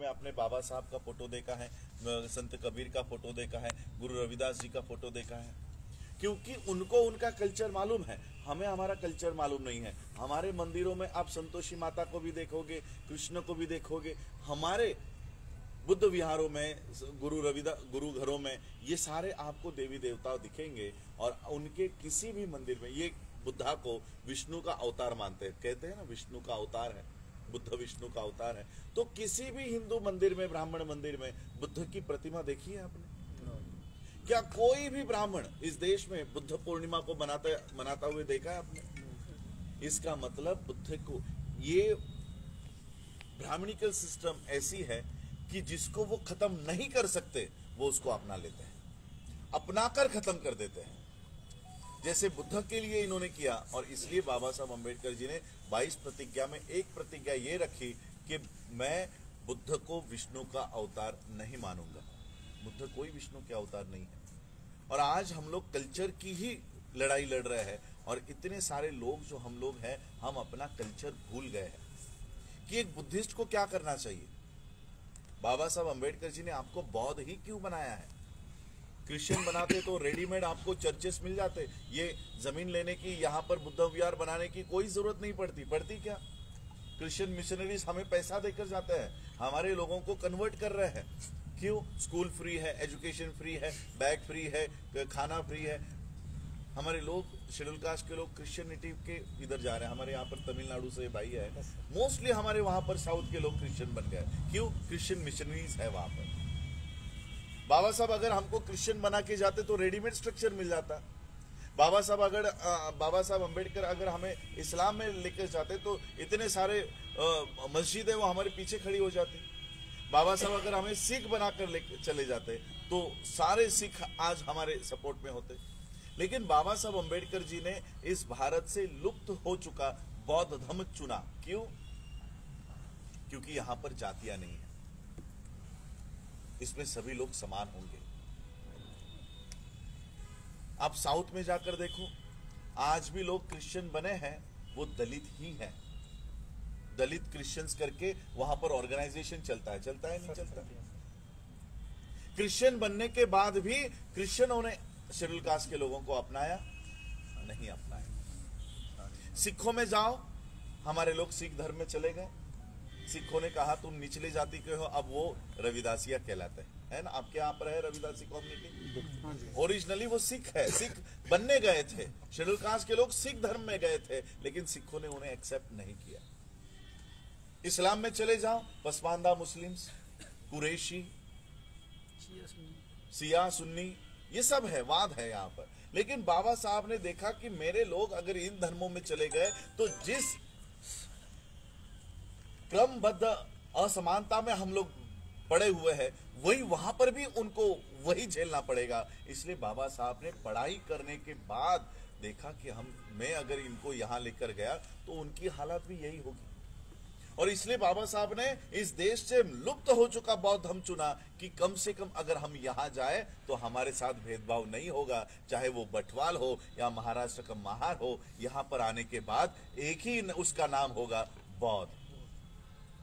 में आपने बाबा साहब का फोटो देखा है, संत कबीर का फोटो देखा है, गुरु रविदास जी का फोटो देखा है, क्योंकि उनको उनका कल्चर मालूम है, हमें हमारा कल्चर मालूम नहीं है। हमारे मंदिरों में आप संतोषी माता को भी देखोगे, कृष्ण को भी देखोगे, हमारे बुद्ध विहारों में, गुरु घरों में ये सारे आपको देवी देवता दिखेंगे। और उनके किसी भी मंदिर में ये बुद्धा को विष्णु का अवतार मानते हैं, कहते हैं ना विष्णु का अवतार है, बुद्ध विष्णु का अवतार है। तो किसी भी हिंदू मंदिर में, ब्राह्मण मंदिर में बुद्ध की प्रतिमा देखी है आपने? क्या कोई भी ब्राह्मण इस देश में बुद्ध पूर्णिमा को मनाता हुए देखा है आपने? इसका मतलब बुद्ध को, ये ब्राह्मणिकल सिस्टम ऐसी है कि जिसको वो खत्म नहीं कर सकते वो उसको अपना लेते हैं, अपनाकर खत्म कर देते हैं, जैसे बुद्ध के लिए इन्होंने किया। और इसलिए बाबा साहब अम्बेडकर जी ने 22 प्रतिज्ञा में एक प्रतिज्ञा ये रखी कि मैं बुद्ध को विष्णु का अवतार नहीं मानूंगा। बुद्ध कोई विष्णु के अवतार नहीं है। और आज हम लोग कल्चर की ही लड़ाई लड़ रहे हैं, और इतने सारे लोग जो हम लोग हैं, हम अपना कल्चर भूल गए हैं कि एक बुद्धिस्ट को क्या करना चाहिए। बाबा साहब अम्बेडकर जी ने आपको बौद्ध ही क्यों बनाया है? क्रिश्चियन बनाते तो रेडीमेड आपको चर्चेस मिल जाते, ये जमीन लेने की, यहाँ पर बुद्ध विहार बनाने की कोई जरूरत नहीं पड़ती क्या? क्रिश्चियन मिशनरीज हमें पैसा देकर जाते हैं, हमारे लोगों को कन्वर्ट कर रहे हैं। क्यों? स्कूल फ्री है, एजुकेशन फ्री है, बैग फ्री है, खाना फ्री है। हमारे लोग, शेड्यूल कास्ट के लोग क्रिश्चियनिटी के इधर जा रहे हैं। हमारे यहाँ पर तमिलनाडु से भाई है, मोस्टली हमारे वहां पर साउथ के लोग क्रिश्चियन बन गए। क्यों? क्रिश्चियन मिशनरीज है वहां पर। बाबा साहब अगर हमको क्रिश्चियन बना के जाते तो रेडीमेड स्ट्रक्चर मिल जाता। बाबा साहब अम्बेडकर अगर हमें इस्लाम में लेकर जाते तो इतने सारे मस्जिद है वो हमारे पीछे खड़ी हो जाती। बाबा साहब अगर हमें सिख बनाकर लेकर चले जाते तो सारे सिख आज हमारे सपोर्ट में होते। लेकिन बाबा साहब अम्बेडकर जी ने इस भारत से लुप्त हो चुका बौद्ध धर्म चुना। क्यों? क्योंकि यहां पर जातियां नहीं है, इसमें सभी लोग समान होंगे। आप साउथ में जाकर देखो, आज भी लोग क्रिश्चियन बने हैं वो दलित ही हैं। दलित क्रिश्चियंस करके वहां पर ऑर्गेनाइजेशन चलता है नहीं चलता? क्रिश्चियन बनने के बाद भी क्रिश्चियनों ने शेड्यूल कास्ट के लोगों को अपनाया नहीं? अपनाया। सिखों में जाओ, हमारे लोग सिख धर्म में चले गए, सिखों ने कहा तुम निचले जाति के हो, अब वो रविदासिया कहलाते हैं, है ना? आपके यहाँ पर है रविदासी कम्युनिटी, ओरिजिनली वो सिख है, सिख बनने गए थे, शेड्यूल कास्ट के लोग सिख धर्म में गए थे, लेकिन सिखों ने उन्हें एक्सेप्ट नहीं किया। इस्लाम में चले जाओ, पसमानदा मुस्लिम्स, कुरैशी, शिया, सुन्नी, ये सब है, वाद है यहाँ पर। लेकिन बाबा साहब ने देखा कि मेरे लोग अगर इन धर्मों में चले गए तो जिस क्रमबद्ध असमानता में हम लोग पड़े हुए हैं, वही वहां पर भी उनको वही झेलना पड़ेगा। इसलिए बाबा साहब ने पढ़ाई करने के बाद देखा कि मैं अगर इनको यहां लेकर गया तो उनकी हालत भी यही होगी। और इसलिए बाबा साहब ने इस देश से लुप्त हो चुका बौद्ध धर्म चुना कि कम से कम अगर हम यहां जाए तो हमारे साथ भेदभाव नहीं होगा, चाहे वो बटवाल हो या महाराष्ट्र का महार हो। यहां पर आने के बाद एक ही उसका नाम होगा, बौद्ध।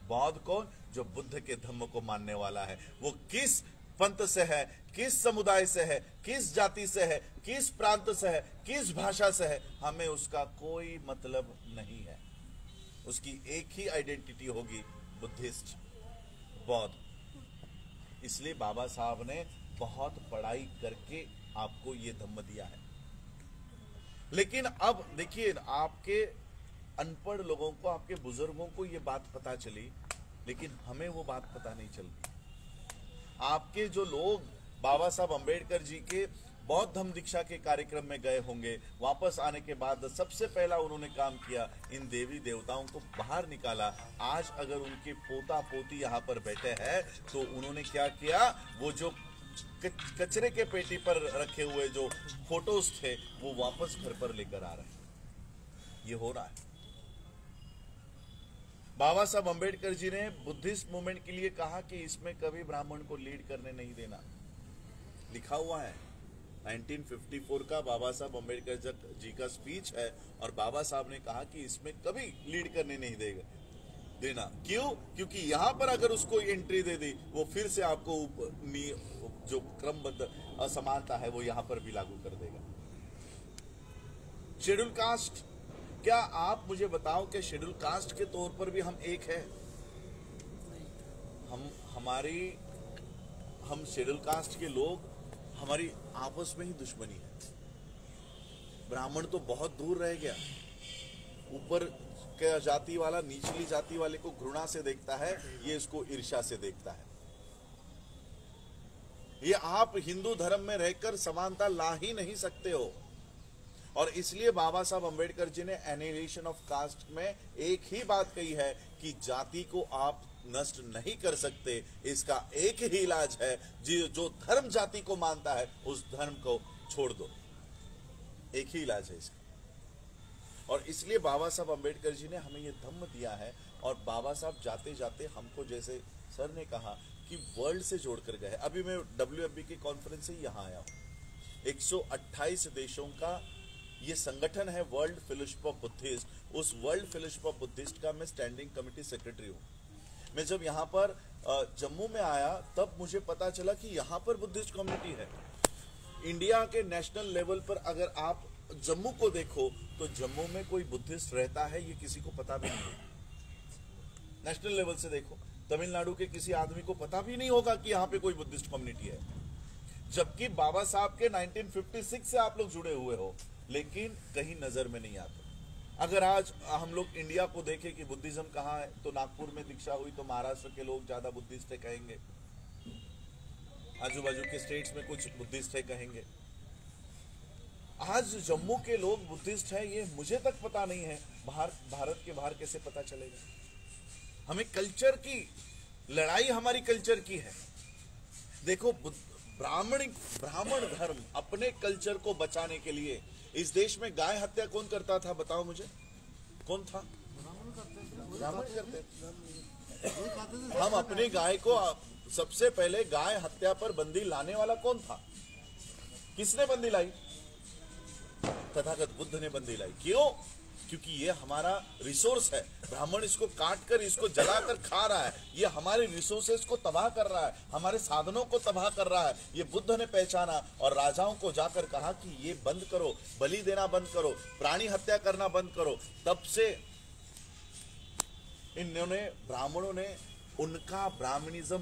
बौद्ध कौन? जो बुद्ध के धर्म को मानने वाला है। वो किस पंथ से है, किस समुदाय से है, किस जाति से है, किस प्रांत से है, किस भाषा से है, हमें उसका कोई मतलब नहीं है। उसकी एक ही आइडेंटिटी होगी, बुद्धिस्ट, बौद्ध। इसलिए बाबा साहब ने बहुत पढ़ाई करके आपको ये धम्म दिया है। लेकिन अब देखिए, आपके अनपढ़ लोगों को, आपके बुजुर्गों को ये बात पता चली, लेकिन हमें वो बात पता नहीं चल रही। आपके जो लोग बाबा साहब अम्बेडकर जी के बौद्ध धम्म दीक्षा के कार्यक्रम में गए होंगे, वापस आने के बाद सबसे पहला उन्होंने काम किया, इन देवी देवताओं को बाहर निकाला। आज अगर उनके पोता पोती यहाँ पर बैठे हैं तो उन्होंने क्या किया, वो जो कचरे के पेटी पर रखे हुए जो फोटोज थे वो वापस घर पर लेकर आ रहे हैं। ये हो रहा है। बाबा साहब अम्बेडकर जी ने बुद्धिस्ट मूवमेंट के लिए कहा कि इसमें कभी ब्राह्मण को लीड करने नहीं देना, लिखा हुआ है। 1954 का बाबा साहब अम्बेडकर जी का स्पीच है, और बाबा साहब ने कहा कि इसमें कभी लीड करने नहीं देगा। देना। क्यों? क्योंकि यहां पर अगर उसको एंट्री दे दी, वो फिर से आपको जो क्रमबद्ध असमानता है वो यहां पर भी लागू कर देगा। शेड्यूल कास्ट, क्या आप मुझे बताओ कि शेड्यूल कास्ट के तौर पर भी हम एक है? हम शेड्यूल कास्ट के लोग, हमारी आपस में ही दुश्मनी है। ब्राह्मण तो बहुत दूर रह गया, ऊपर के जाति वाला निचली जाति वाले को घृणा से देखता है, ये इसको ईर्ष्या से देखता है। ये आप हिंदू धर्म में रहकर समानता ला ही नहीं सकते हो। और इसलिए बाबा साहब अंबेडकर जी ने एनिहिलेशन ऑफ कास्ट में एक ही बात कही है कि जाति को आप नष्ट नहीं कर सकते, इसका एक ही इलाज है, जो धर्म जाति को मानता है उस धर्म को छोड़ दो। एक ही इलाज है इसका। और इसलिए बाबा साहब अंबेडकर जी ने हमें ये धम्म दिया है। और बाबा साहब जाते जाते हमको, जैसे सर ने कहा कि वर्ल्ड से जोड़कर गए। अभी मैं WFB की कॉन्फ्रेंस से यहां आया हूं। 128 देशों का ये संगठन है, वर्ल्ड फेलोशिप ऑफ बुद्धिस्ट। उस वर्ल्ड फेलोशिप ऑफ बुद्धिस्ट का मैं स्टैंडिंग कमेटी सेक्रेटरी हूं। मैं जब यहां पर जम्मू में आया तब मुझे पता चला कि यहां पर बुद्धिस्ट कम्युनिटी है। इंडिया के नेशनल लेवल पर अगर आप जम्मू को देखो तो जम्मू में कोई बुद्धिस्ट रहता है ये किसी को पता भी नहीं है। नेशनल लेवल से देखो, तमिलनाडु के किसी आदमी को पता भी नहीं होगा कि यहाँ पे कोई बुद्धिस्ट कम्युनिटी है, जबकि बाबा साहब के 1956 से आप लोग जुड़े हुए हो, लेकिन कहीं नजर में नहीं आते। अगर आज हम लोग इंडिया को देखें कि बुद्धिज्म कहाँ है, तो नागपुर में दीक्षा हुई तो महाराष्ट्र के लोग ज्यादा बुद्धिस्ट है कहेंगे, आजू बाजू के स्टेट्स में कुछ बुद्धिस्ट है कहेंगे। आज जम्मू के लोग बुद्धिस्ट है ये मुझे तक पता नहीं है, भारत के बाहर कैसे पता चलेगा? हमें कल्चर की लड़ाई, हमारी कल्चर की है। देखो, ब्राह्मण धर्म अपने कल्चर को बचाने के लिए, इस देश में गाय हत्या कौन करता था बताओ मुझे? कौन था? ब्राह्मण करते। हम अपनी गाय को, सबसे पहले गाय हत्या पर बंदी लाने वाला कौन था? किसने बंदी लाई? तथागत बुद्ध ने बंदी लाई। क्यों? क्योंकि ये हमारा रिसोर्स है। ब्राह्मण इसको काट कर, इसको जलाकर खा रहा है, ये हमारे रिसोर्सेस को तबाह कर रहा है, हमारे साधनों को तबाह कर रहा है। ये बुद्ध ने पहचाना और राजाओं को जाकर कहा कि ये बंद करो, बलि देना बंद करो, प्राणी हत्या करना बंद करो। तब से इन्होंने, ब्राह्मणों ने, उनका ब्राह्मणिज्म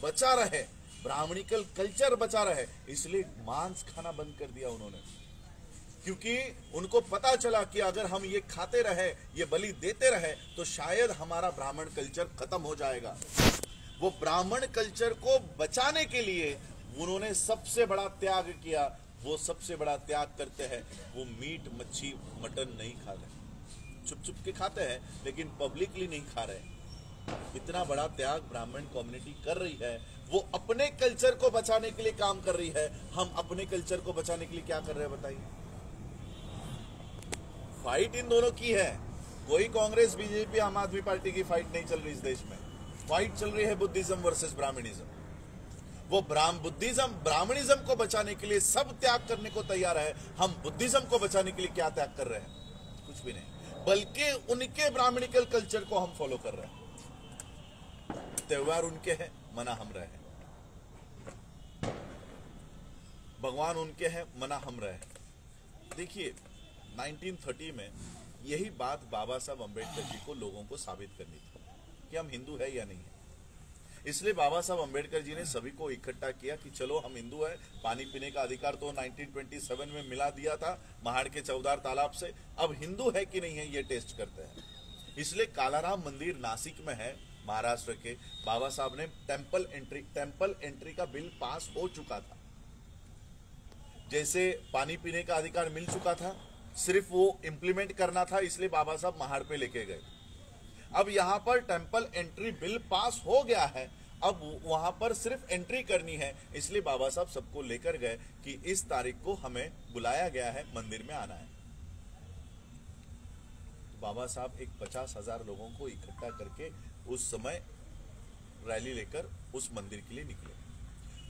बचा रहे, ब्राह्मणिकल कल्चर बचा रहे, इसलिए मांस खाना बंद कर दिया उन्होंने। क्योंकि उनको पता चला कि अगर हम ये खाते रहे, ये बलि देते रहे, तो शायद हमारा ब्राह्मण कल्चर खत्म हो जाएगा। वो ब्राह्मण कल्चर को बचाने के लिए उन्होंने सबसे बड़ा त्याग किया। वो सबसे बड़ा त्याग करते हैं, वो मीट, मच्छी, मटन नहीं खा रहे, चुप चुप के खाते हैं, लेकिन पब्लिकली नहीं खा रहे। इतना बड़ा त्याग ब्राह्मण कम्युनिटी कर रही है। वो अपने कल्चर को बचाने के लिए काम कर रही है। हम अपने कल्चर को बचाने के लिए क्या कर रहे हैं बताइए? फाइट इन दोनों की है। कोई कांग्रेस, बीजेपी, आम आदमी पार्टी की फाइट नहीं चल रही इस देश में। फाइट चल रही है बुद्धिज्म वर्सेस ब्राह्मणिज्म। वो बुद्धिज्म, ब्राह्मणिज्म को बचाने के लिए सब त्याग करने को तैयार है। हम बुद्धिज्म को बचाने के लिए क्या त्याग कर रहे हैं? कुछ भी नहीं, बल्कि उनके ब्राह्मणिकल कल्चर को हम फॉलो कर रहे हैं। त्योहार उनके हैं, मना हम रहे हैं। भगवान उनके हैं, मना हम रहे हैं। देखिए, 1930 में यही बात बाबा साहब अंबेडकर जी को लोगों को साबित करनी थी कि हम हिंदू है या नहीं है। इसलिए बाबा साहब अंबेडकर जी ने सभी को इकट्ठा किया कि चलो हम हिंदू है। पानी पीने का अधिकार तो 1927 में मिला दिया था महाड़ के चौदार तालाब से, अब हिंदू है कि नहीं है ये टेस्ट करते हैं। इसलिए कालाराम मंदिर नासिक में है, महाराष्ट्र के। बाबा साहब ने टेम्पल एंट्री का बिल पास हो चुका था। जैसे पानी पीने का अधिकार मिल चुका था, सिर्फ वो इंप्लीमेंट करना था, इसलिए बाबा साहब महाड़ पे लेके गए। अब यहां पर टेम्पल एंट्री बिल पास हो गया है, अब वहां पर सिर्फ एंट्री करनी है, इसलिए बाबा साहब सबको लेकर गए कि इस तारीख को हमें बुलाया गया है, मंदिर में आना है। बाबा साहब एक 50,000 लोगों को इकट्ठा करके उस समय रैली लेकर उस मंदिर के लिए निकले।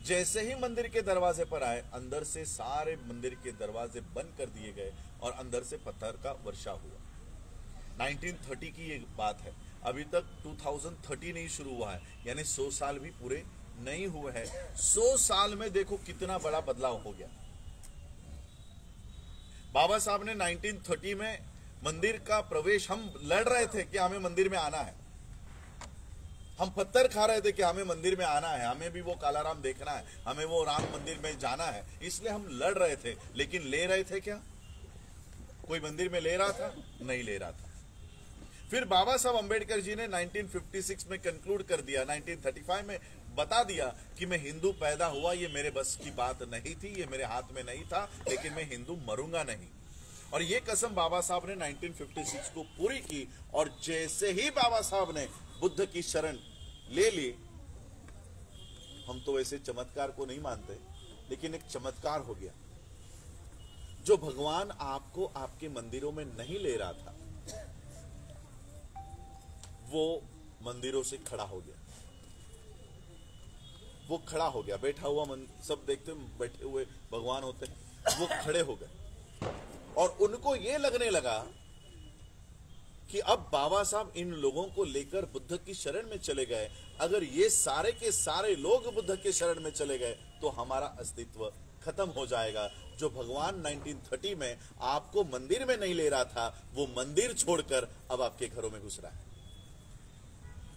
जैसे ही मंदिर के दरवाजे पर आए, अंदर से सारे मंदिर के दरवाजे बंद कर दिए गए और अंदर से पत्थर का वर्षा हुआ। 1930 की ये बात है। अभी तक 2030 नहीं शुरू हुआ है, यानी 100 साल भी पूरे नहीं हुए हैं। 100 साल में देखो कितना बड़ा बदलाव हो गया। बाबा साहब ने 1930 में मंदिर का प्रवेश, हम लड़ रहे थे कि हमें मंदिर में आना है, हम पत्थर खा रहे थे कि हमें मंदिर में आना है, हमें भी वो कालाराम देखना है, हमें वो राम मंदिर में जाना है, इसलिए हम लड़ रहे थे। लेकिन ले रहे थे क्या? कोई मंदिर में ले रहा था? नहीं ले रहा था। फिर बाबा साहब अंबेडकर जी ने 1956 में कंक्लूड कर दिया, 1935 में बता दिया कि मैं हिंदू पैदा हुआ, ये मेरे बस की बात नहीं थी, ये मेरे हाथ में नहीं था, लेकिन मैं हिंदू मरूंगा नहीं। और ये कसम बाबा साहब ने 1956 को पूरी की। और जैसे ही बाबा साहब ने बुद्ध की शरण ले ली, हम तो वैसे चमत्कार को नहीं मानते, लेकिन एक चमत्कार हो गया। जो भगवान आपको आपके मंदिरों में नहीं ले रहा था, वो मंदिरों से खड़ा हो गया। वो खड़ा हो गया, बैठा हुआ सब देखते बैठे हुए भगवान होते हैं, वो खड़े हो गए। और उनको ये लगने लगा कि अब बाबा साहब इन लोगों को लेकर बुद्ध की शरण में चले गए, अगर ये सारे के सारे लोग बुद्ध के शरण में चले गए तो हमारा अस्तित्व खत्म हो जाएगा। जो भगवान 1930 में आपको मंदिर में नहीं ले रहा था, वो मंदिर छोड़कर अब आपके घरों में घुस रहा है।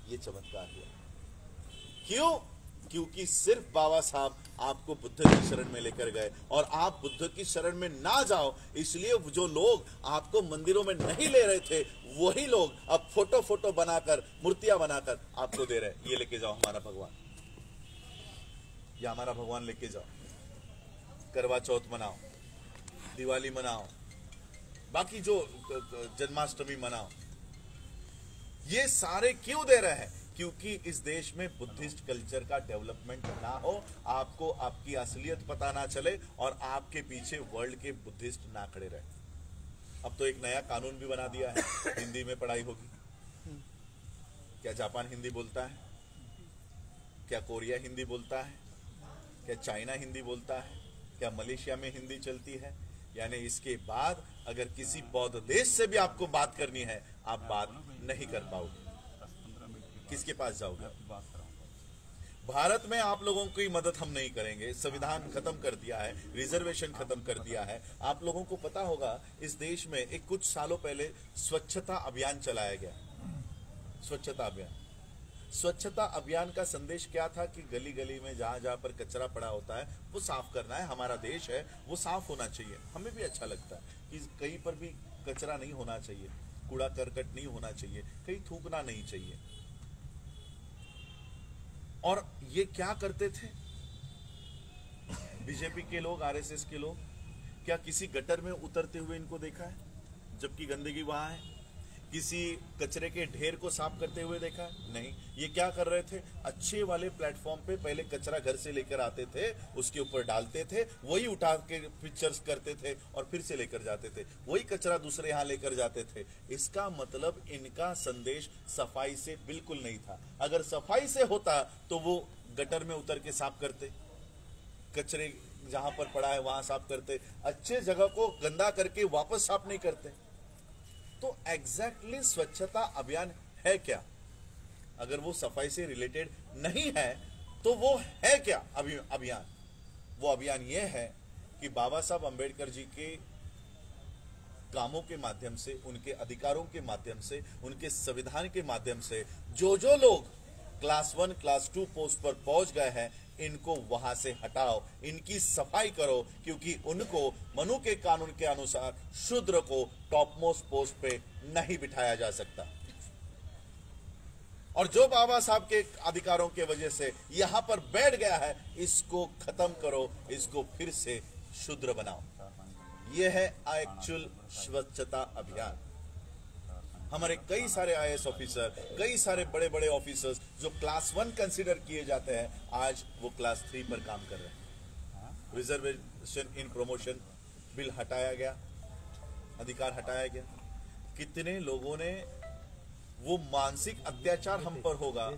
ये चमत्कार हुआ। क्यों? क्योंकि सिर्फ बाबा साहब आपको बुद्ध की शरण में लेकर गए, और आप बुद्ध की शरण में ना जाओ, इसलिए जो लोग आपको मंदिरों में नहीं ले रहे थे, वही लोग अब फोटो बनाकर, मूर्तियां बनाकर आपको दे रहे। ये लेके जाओ हमारा भगवान, ये हमारा भगवान लेके जाओ, करवा चौथ मनाओ, दिवाली मनाओ, बाकी जो जन्माष्टमी मनाओ। ये सारे क्यों दे रहे हैं? क्योंकि इस देश में बुद्धिस्ट कल्चर का डेवलपमेंट ना हो, आपको आपकी असलियत पता ना चले, और आपके पीछे वर्ल्ड के बुद्धिस्ट ना खड़े रहे। अब तो एक नया कानून भी बना दिया है, हिंदी में पढ़ाई होगी। क्या जापान हिंदी बोलता है? क्या कोरिया हिंदी बोलता है? क्या चाइना हिंदी बोलता है? क्या मलेशिया में हिंदी चलती है? यानी इसके बाद अगर किसी बौद्ध देश से भी आपको बात करनी है, आप बात नहीं कर पाओगे। किसके पास जाओगे? भारत में आप लोगों की मदद हम नहीं करेंगे। संविधान खत्म कर दिया है, रिजर्वेशन खत्म कर दिया है। आप लोगों को पता होगा इस देश में एक कुछ सालों पहले स्वच्छता अभियान चलाया गया। स्वच्छता अभियान, स्वच्छता अभियान का संदेश क्या था कि गली गली में जहां जहां पर कचरा पड़ा होता है वो साफ करना है। हमारा देश है, वो साफ होना चाहिए। हमें भी अच्छा लगता है कि कहीं पर भी कचरा नहीं होना चाहिए, कूड़ा करकट नहीं होना चाहिए, कहीं थूकना नहीं चाहिए। और ये क्या करते थे बीजेपी के लोग, आरएसएस के लोग? क्या किसी गटर में उतरते हुए इनको देखा है जबकि गंदगी वहां है? किसी कचरे के ढेर को साफ करते हुए देखा है? नहीं। ये क्या कर रहे थे? अच्छे वाले प्लेटफॉर्म पे पहले कचरा घर से लेकर आते थे, उसके ऊपर डालते थे, वही उठा के पिक्चर्स करते थे और फिर से लेकर जाते थे, वही कचरा दूसरे यहाँ लेकर जाते थे। इसका मतलब इनका संदेश सफाई से बिल्कुल नहीं था। अगर सफाई से होता तो वो गटर में उतर के साफ करते, कचरे जहां पर पड़ा है वहां साफ करते, अच्छे जगह को गंदा करके वापस साफ नहीं करते। तो एग्जैक्टली स्वच्छता अभियान है क्या? अगर वो सफाई से रिलेटेड नहीं है तो वो है क्या अभियान? वो अभियान ये है कि बाबा साहब अंबेडकर जी के कामों के माध्यम से, उनके अधिकारों के माध्यम से, उनके संविधान के माध्यम से जो लोग क्लास 1 क्लास 2 पोस्ट पर पहुंच गए हैं, इनको वहां से हटाओ, इनकी सफाई करो, क्योंकि उनको मनु के कानून के अनुसार शूद्र को टॉप मोस्ट पोस्ट पे नहीं बिठाया जा सकता। और जो बाबा साहब के अधिकारों के वजह से यहां पर बैठ गया है, इसको खत्म करो, इसको फिर से शूद्र बनाओ। यह है एक्चुअल स्वच्छता अभियान। हमारे कई सारे आईएएस ऑफिसर, कई सारे बड़े बड़े ऑफिसर्स जो क्लास 1 कंसीडर किए जाते हैं, आज वो क्लास 3 पर काम कर रहे हैं। रिजर्वेशन इन प्रमोशन बिल हटाया गया, अधिकार हटाया गया। कितने लोगों ने, वो मानसिक अत्याचार हम पर होगा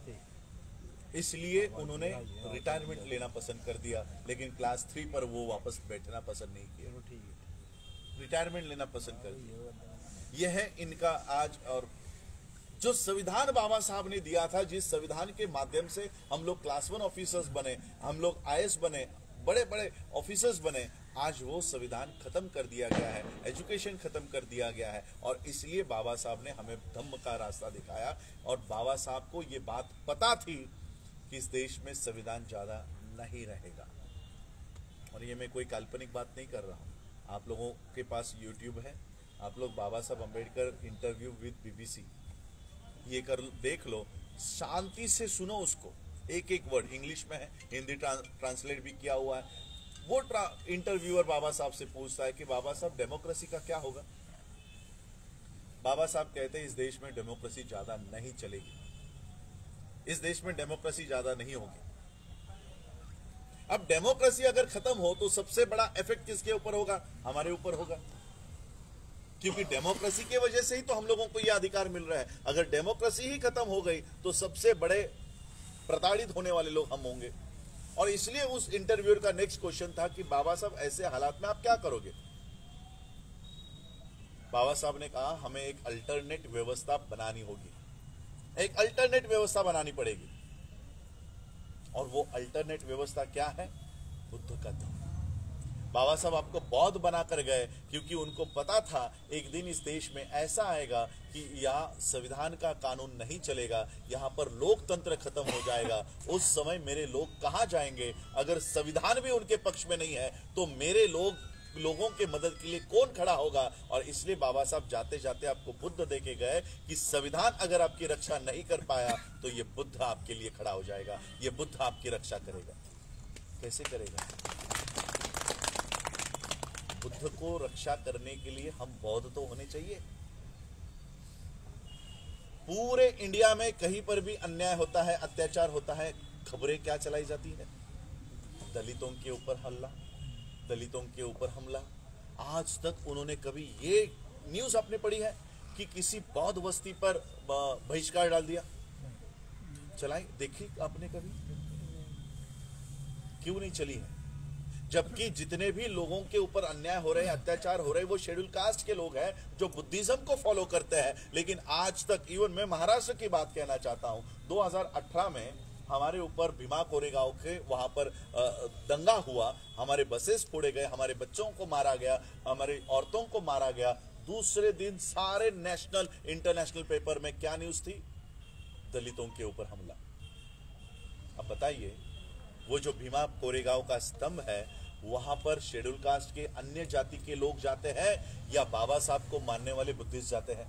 इसलिए उन्होंने रिटायरमेंट लेना पसंद कर दिया, लेकिन क्लास 3 पर वो वापस बैठना पसंद नहीं किया, रिटायरमेंट लेना पसंद कर दिया। यह है इनका आज। और जो संविधान बाबा साहब ने दिया था, जिस संविधान के माध्यम से हम लोग क्लास 1 ऑफिसर्स बने, हम लोग आईएएस बने, बड़े बड़े ऑफिसर्स बने, आज वो संविधान खत्म कर दिया गया है, एजुकेशन खत्म कर दिया गया है। और इसलिए बाबा साहब ने हमें धम्म का रास्ता दिखाया। और बाबा साहब को ये बात पता थी कि इस देश में संविधान ज्यादा नहीं रहेगा। और ये मैं कोई काल्पनिक बात नहीं कर रहा हूं, आप लोगों के पास यूट्यूब है, आप लोग बाबा Saheb Ambedkar interview with BBC ये कर देख लो, शांति से सुनो उसको, एक एक वर्ड इंग्लिश में है, हिंदी ट्रांसलेट भी किया हुआ है। वो इंटरव्यूअर बाबा साहब से पूछता है कि बाबा साहब डेमोक्रेसी का क्या होगा। बाबा साहब कहते हैं इस देश में डेमोक्रेसी ज्यादा नहीं चलेगी, इस देश में डेमोक्रेसी ज्यादा नहीं होगी। अब डेमोक्रेसी अगर खत्म हो तो सबसे बड़ा इफेक्ट किसके ऊपर होगा? हमारे ऊपर होगा, क्योंकि डेमोक्रेसी की वजह से ही तो हम लोगों को यह अधिकार मिल रहा है। अगर डेमोक्रेसी ही खत्म हो गई तो सबसे बड़े प्रताड़ित होने वाले लोग हम होंगे। और इसलिए उस इंटरव्यूअर का नेक्स्ट क्वेश्चन था कि बाबा साहब ऐसे हालात में आप क्या करोगे? बाबा साहब ने कहा हमें एक अल्टरनेट व्यवस्था बनानी होगी, एक अल्टरनेट व्यवस्था बनानी पड़ेगी। और वो अल्टरनेट व्यवस्था क्या है? बुद्ध का धम्म। बाबा साहब आपको बौद्ध बनाकर गए क्योंकि उनको पता था एक दिन इस देश में ऐसा आएगा कि यहाँ संविधान का कानून नहीं चलेगा, यहाँ पर लोकतंत्र खत्म हो जाएगा। उस समय मेरे लोग कहाँ जाएंगे? अगर संविधान भी उनके पक्ष में नहीं है तो मेरे लोगों के मदद के लिए कौन खड़ा होगा? और इसलिए बाबा साहब जाते जाते आपको बुद्ध दे के गए कि संविधान अगर आपकी रक्षा नहीं कर पाया तो ये बुद्ध आपके लिए खड़ा हो जाएगा, ये बुद्ध आपकी रक्षा करेगा। कैसे करेगा? बुद्ध को रक्षा करने के लिए हम बौद्ध तो होने चाहिए। पूरे इंडिया में कहीं पर भी अन्याय होता है, अत्याचार होता है, खबरें क्या चलाई जाती है? दलितों के ऊपर हल्ला, दलितों के ऊपर हमला। आज तक उन्होंने कभी ये न्यूज आपने पढ़ी है कि किसी बौद्ध बस्ती पर बहिष्कार डाल दिया? चलाई देखी आपने कभी? क्यों नहीं चली है? जबकि जितने भी लोगों के ऊपर अन्याय हो रहे हैं, अत्याचार हो रहे हैं, वो शेड्यूल कास्ट के लोग हैं जो बुद्धिज्म को फॉलो करते हैं। लेकिन आज तक, इवन मैं महाराष्ट्र की बात कहना चाहता हूं, 2018 में हमारे ऊपर भीमा कोरेगांव के वहां पर दंगा हुआ, हमारे बसेस फोड़े गए, हमारे बच्चों को मारा गया, हमारी औरतों को मारा गया। दूसरे दिन सारे नेशनल इंटरनेशनल पेपर में क्या न्यूज थी? दलितों के ऊपर हमला। अब बताइए, वो जो भीमा कोरेगांव का स्तंभ है वहां पर शेड्यूल कास्ट के अन्य जाति के लोग जाते हैं या बाबा साहब को मानने वाले बुद्धिस्ट जाते हैं?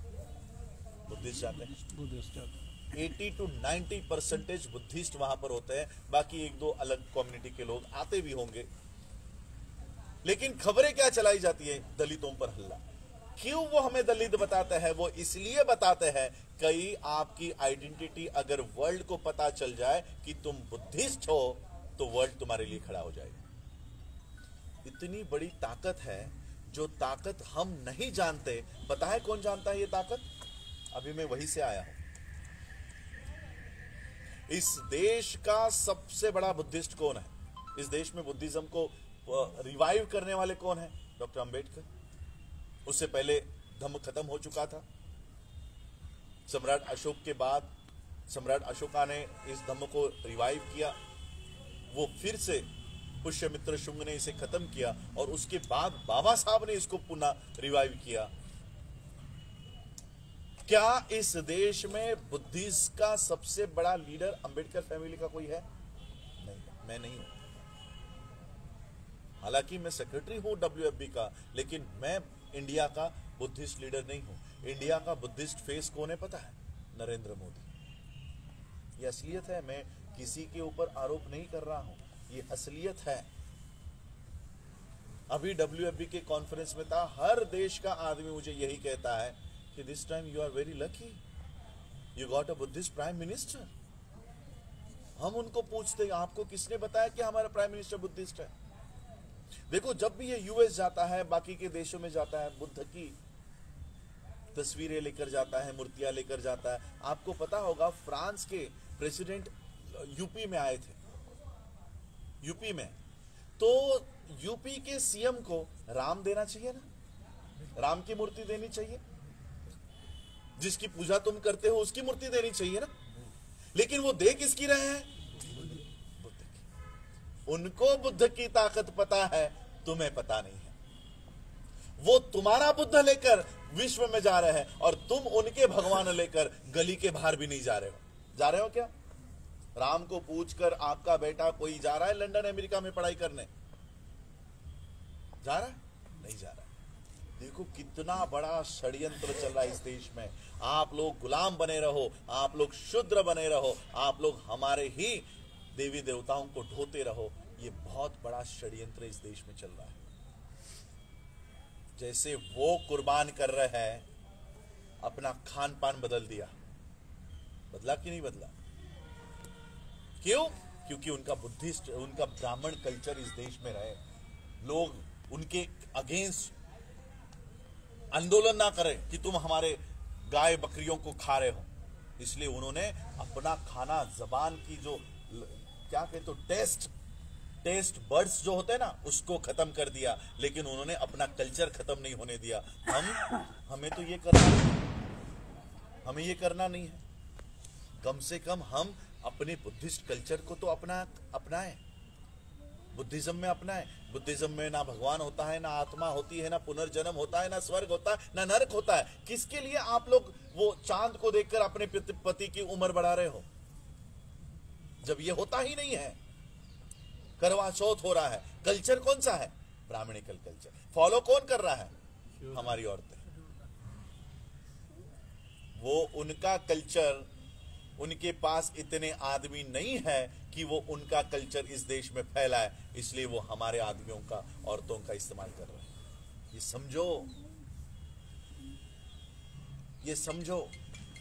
बुद्धिस्ट जाते हैं। 80 to 90% बुद्धिस्ट वहां पर होते हैं, बाकी एक दो अलग कम्युनिटी के लोग आते भी होंगे। लेकिन खबरें क्या चलाई जाती है? दलितों पर हल्ला। क्यों वो हमें दलित बताते हैं? वो इसलिए बताते हैं कहीं आपकी आइडेंटिटी अगर वर्ल्ड को पता चल जाए कि तुम बुद्धिस्ट हो तो वर्ल्ड तुम्हारे लिए खड़ा हो जाएगा। इतनी बड़ी ताकत है, जो ताकत हम नहीं जानते। पता है कौन जानता है ये ताकत? अभी मैं वहीं से आया हूं। इस देश का सबसे बड़ा बुद्धिस्ट कौन है? इस देश में बुद्धिज्म को रिवाइव करने वाले कौन है? डॉक्टर अंबेडकर। उससे पहले धम्म खत्म हो चुका था। सम्राट अशोक के बाद सम्राट अशोका ने इस धम्म को रिवाइव किया, वो फिर से पुष्यमित्र शुंग ने इसे खत्म किया और उसके बाद बाबा साहब ने इसको पुनः रिवाइव किया। क्या इस देश में बुद्धिज्म का सबसे बड़ा लीडर अंबेडकर फैमिली का कोई है? नहीं, मैं नहीं हूं। हालांकि मैं सेक्रेटरी हूं WFB का, लेकिन मैं इंडिया का बुद्धिस्ट लीडर नहीं हूं। इंडिया का बुद्धिस्ट फेस कौन है पता है? नरेंद्र मोदी। यह असलियत है, मैं किसी के ऊपर आरोप नहीं कर रहा हूं, ये असलियत है। अभी WFB के कॉन्फ्रेंस में था, हर देश का आदमी मुझे यही कहता है कि this time you are very lucky, you got a Buddhist prime minister. हम उनको पूछते हैं आपको किसने बताया कि हमारा प्राइम मिनिस्टर बुद्धिस्ट है? देखो, जब भी ये US जाता है, बाकी के देशों में जाता है, बुद्ध की तस्वीरें लेकर जाता है, मूर्तियां लेकर जाता है। आपको पता होगा फ्रांस के प्रेसिडेंट यूपी में आए थे, यूपी में, तो यूपी के CM को राम देना चाहिए ना, राम की मूर्ति देनी चाहिए। जिसकी पूजा तुम करते हो उसकी मूर्ति देनी चाहिए ना। लेकिन वो दे किसकी रहे हैं? बुद्ध की। उनको बुद्ध की ताकत पता है, तुम्हें पता नहीं है। वो तुम्हारा बुद्ध लेकर विश्व में जा रहे हैं और तुम उनके भगवान लेकर गली के बाहर भी नहीं जा रहे हो। जा रहे हो क्या? राम को पूछकर आपका बेटा कोई जा रहा है लंदन अमेरिका में पढ़ाई करने? जा रहा है? नहीं जा रहा। देखो कितना बड़ा षड्यंत्र चल रहा है इस देश में। आप लोग गुलाम बने रहो, आप लोग शूद्र बने रहो, आप लोग हमारे ही देवी देवताओं को ढोते रहो। ये बहुत बड़ा षड्यंत्र इस देश में चल रहा है। जैसे वो कुर्बान कर रहे हैं, अपना खान पान बदल दिया। बदला कि नहीं बदला? क्यों? क्योंकि उनका बुद्धिस्ट, उनका ब्राह्मण कल्चर इस देश में रहे। लोग उनके अगेंस्ट आंदोलन ना करें कि तुम हमारे गाय बकरियों को खा रहे हो। इसलिए उन्होंने अपना खाना, जबान की जो क्या कहते हो टेस्ट बर्ड्स जो होते हैं ना, उसको खत्म कर दिया। लेकिन उन्होंने अपना कल्चर खत्म नहीं होने दिया। हमें तो ये करना नहीं, हमें ये करना नहीं है। कम से कम हम अपने बुद्धिस्ट कल्चर को तो अपनाएं, बुद्धिज्म में अपनाएं। बुद्धिज्म में ना भगवान होता है, ना आत्मा होती है, ना पुनर्जन्म होता है, ना स्वर्ग होता है, ना नरक होता है। किसके लिए आप लोग वो चांद को देखकर अपने पति की उम्र बढ़ा रहे हो, जब ये होता ही नहीं है? करवा चौथ हो रहा है। कल्चर कौन सा है? Brahminical culture. फॉलो कौन कर रहा है? हमारी औरतें। वो उनका कल्चर, उनके पास इतने आदमी नहीं है कि वो उनका कल्चर इस देश में फैलाए, इसलिए वो हमारे आदमियों का, औरतों का इस्तेमाल कर रहे हैं। ये समझो, ये समझो।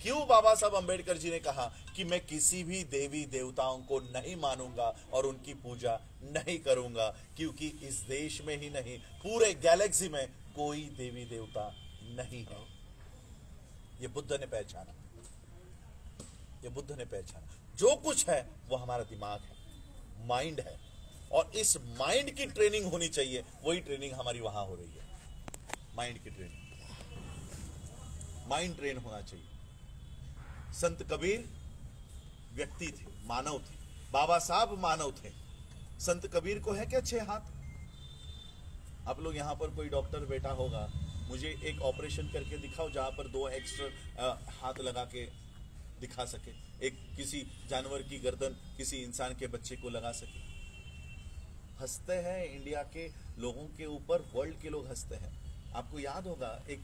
क्यों बाबा साहब अंबेडकर जी ने कहा कि मैं किसी भी देवी देवताओं को नहीं मानूंगा और उनकी पूजा नहीं करूंगा? क्योंकि इस देश में ही नहीं, पूरे गैलेक्सी में कोई देवी देवता नहीं है। ये बुद्ध ने पहचाना, ये बुद्ध ने पहचाना। जो कुछ है वो हमारा दिमाग है, माइंड है, और इस माइंड की ट्रेनिंग होनी चाहिए। वही ट्रेनिंग हमारी वहां हो रही है, माइंड की ट्रेनिंग। माइंड ट्रेन होना चाहिए। संत कबीर व्यक्ति थे, मानव थे। बाबा साहब मानव थे। संत कबीर को है क्या 6 हाथ? आप लोग यहां पर कोई डॉक्टर बैठा होगा, मुझे एक ऑपरेशन करके दिखाओ जहां पर 2 एक्स्ट्रा हाथ लगा के दिखा सके। एक किसी जानवर की गर्दन किसी इंसान के बच्चे को लगा सके। हंसते हैं इंडिया के लोगों के ऊपर, वर्ल्ड के लोग हंसते हैं। आपको याद होगा, एक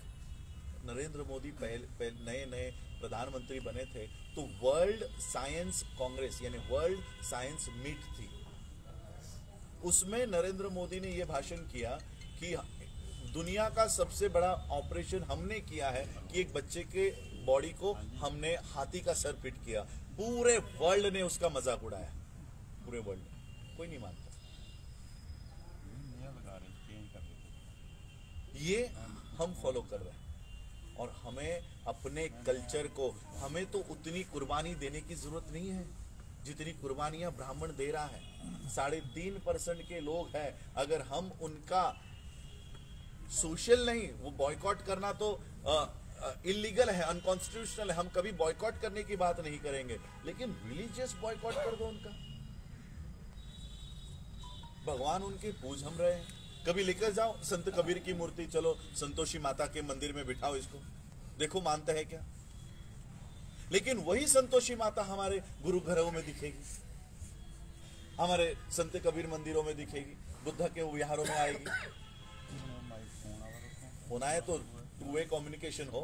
नरेंद्र मोदी पहले नए प्रधानमंत्री बने थे तो वर्ल्ड साइंस कांग्रेस यानी वर्ल्ड साइंस मीट थी। उसमें नरेंद्र मोदी ने यह भाषण किया कि दुनिया का सबसे बड़ा ऑपरेशन हमने किया है कि एक बच्चे के बॉडी को हमने हाथी का सर फिट किया। पूरे वर्ल्ड ने उसका मजाक उड़ाया, पूरे वर्ल्ड में। कोई नहीं मानता। ये हम फॉलो कर रहे हैं। और हमें अपने कल्चर को, हमें तो उतनी कुर्बानी देने की जरूरत नहीं है जितनी कुर्बानियां ब्राह्मण दे रहा है। 3.5% के लोग हैं। अगर हम उनका सोशल नहीं, वो बॉयकॉट करना तो इलीगल है, अनकॉन्स्टिट्यूशनल है। हम कभी बॉयकॉट करने की बात नहीं करेंगे, लेकिन रिलीजियस बॉयकॉट कर दो उनका। भगवान उनके पूज हम रहे हैं। कभी लेकर जाओ संत कबीर की मूर्ति, चलो संतोषी माता के मंदिर में बिठाओ इसको, देखो मानते हैं क्या। लेकिन वही संतोषी माता हमारे गुरु घरों में दिखेगी, हमारे संत कबीर मंदिरों में दिखेगी, बुद्ध के विहारों में आएगी। होना है तो 2-वे कम्युनिकेशन हो।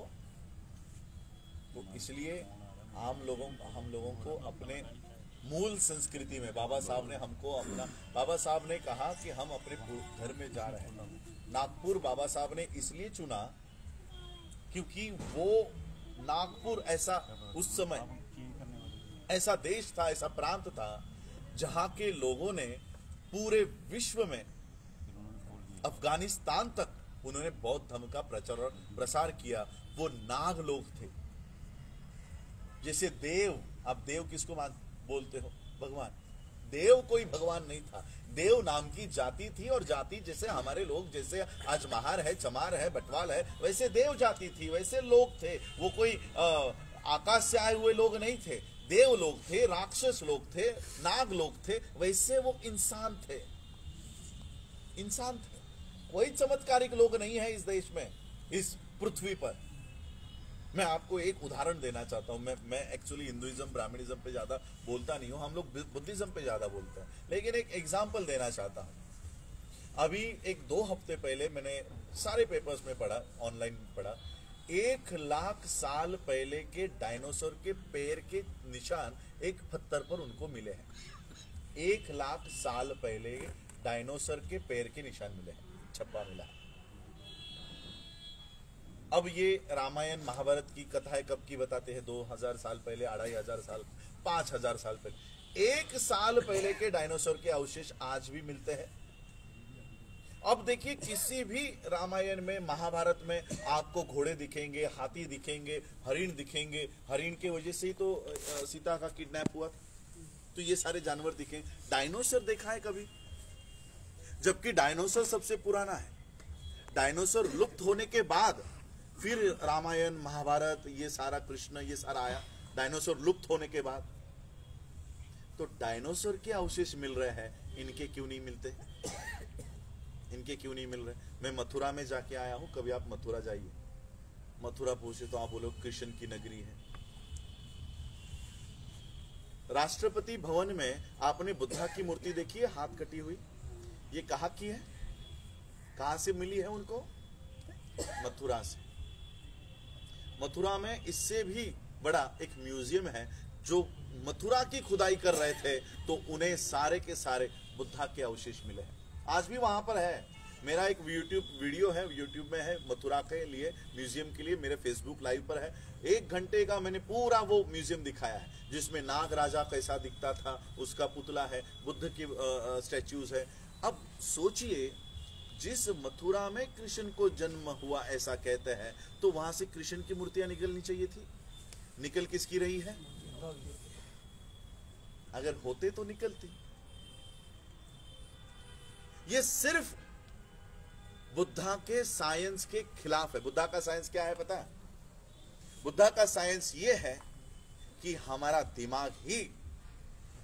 तो इसलिए हम लोगों को अपने मूल संस्कृति में, बाबा साहब ने कहा कि हम अपने घर में जा रहे हैं। नागपुर बाबा साहब ने इसलिए चुना क्योंकि वो नागपुर ऐसा उस समय ऐसा देश था, ऐसा प्रांत था जहां के लोगों ने पूरे विश्व में, अफगानिस्तान तक उन्होंने बौद्ध धर्म का प्रसार किया। वो नाग लोग थे। जैसे देव, आप देव किसको बोलते हो? भगवान। देव कोई भगवान नहीं था, देव नाम की जाति थी, और जाति जैसे हमारे लोग, जैसे आज महार है, चमार है, बटवाल है, वैसे देव जाति थी, वैसे लोग थे। वो कोई आकाश से आए हुए लोग नहीं थे, देव लोग थे, राक्षस लोग थे, नाग लोग थे, वैसे वो इंसान थे, इंसान थे। कोई चमत्कारिक लोग नहीं है इस देश में, इस पृथ्वी पर। मैं आपको एक उदाहरण देना चाहता हूं। मैं एक्चुअली हिंदुइज्म ब्राह्मणिज्म पे ज्यादा बोलता नहीं हूं, हम लोग बुद्धिज्म पे ज्यादा बोलते हैं, लेकिन एक एग्जाम्पल देना चाहता हूं। अभी 1-2 हफ्ते पहले मैंने सारे पेपर्स में पढ़ा, ऑनलाइन पढ़ा, 1,00,000 साल पहले के डायनासोर के पैर के निशान एक पत्थर पर उनको मिले हैं। 1,00,000 साल पहले डायनासोर के पैर के निशान मिले हैं, छप्पा मिला है। अब ये रामायण महाभारत की कथाएं कब की बताते हैं? 2000 साल पहले, 2500 साल, 5000 साल पहले। 1 साल पहले के डायनासोर के अवशेष आज भी मिलते हैं। अब देखिए, किसी भी रामायण में, महाभारत में आपको घोड़े दिखेंगे, हाथी दिखेंगे, हरिण दिखेंगे। हरिण के वजह से ही तो सीता का किडनैप हुआ, तो ये सारे जानवर दिखेंगे। डायनासोर देखा है कभी? जबकि डायनासोर सबसे पुराना है। डायनासोर लुप्त होने के बाद फिर रामायण महाभारत ये सारा, कृष्ण ये सारा आया, डायनासोर लुप्त होने के बाद। तो डायनासोर के अवशेष मिल रहे हैं, इनके क्यों नहीं मिलते? इनके क्यों नहीं मिल रहे? मैं मथुरा में जाके आया हूं, कभी आप मथुरा जाइए, मथुरा पूछे तो आप बोलो कृष्ण की नगरी है। राष्ट्रपति भवन में आपने बुद्धा की मूर्ति देखी है, हाथ कटी हुई? ये कहाँ की है? कहां से मिली है उनको? मथुरा से। मथुरा में इससे भी बड़ा एक म्यूजियम है, जो मथुरा की खुदाई कर रहे थे तो उन्हें सारे के सारे बुद्धा के अवशेष मिले हैं, आज भी वहां पर है। मेरा एक वीडियो है, यूट्यूब में है, मथुरा के लिए, म्यूजियम के लिए, मेरे फेसबुक लाइव पर है। 1 घंटे का मैंने पूरा वो म्यूजियम दिखाया है, जिसमें नाग राजा कैसा दिखता था, उसका पुतला है, बुद्ध की स्टैच्यूज है। अब सोचिए, जिस मथुरा में कृष्ण को जन्म हुआ ऐसा कहते हैं, तो वहां से कृष्ण की मूर्तियां निकलनी चाहिए थी। निकल किसकी रही है? अगर होते तो निकलती। ये सिर्फ बुद्धा के साइंस के खिलाफ है। बुद्धा का साइंस क्या है पता है? बुद्धा का साइंस ये है कि हमारा दिमाग ही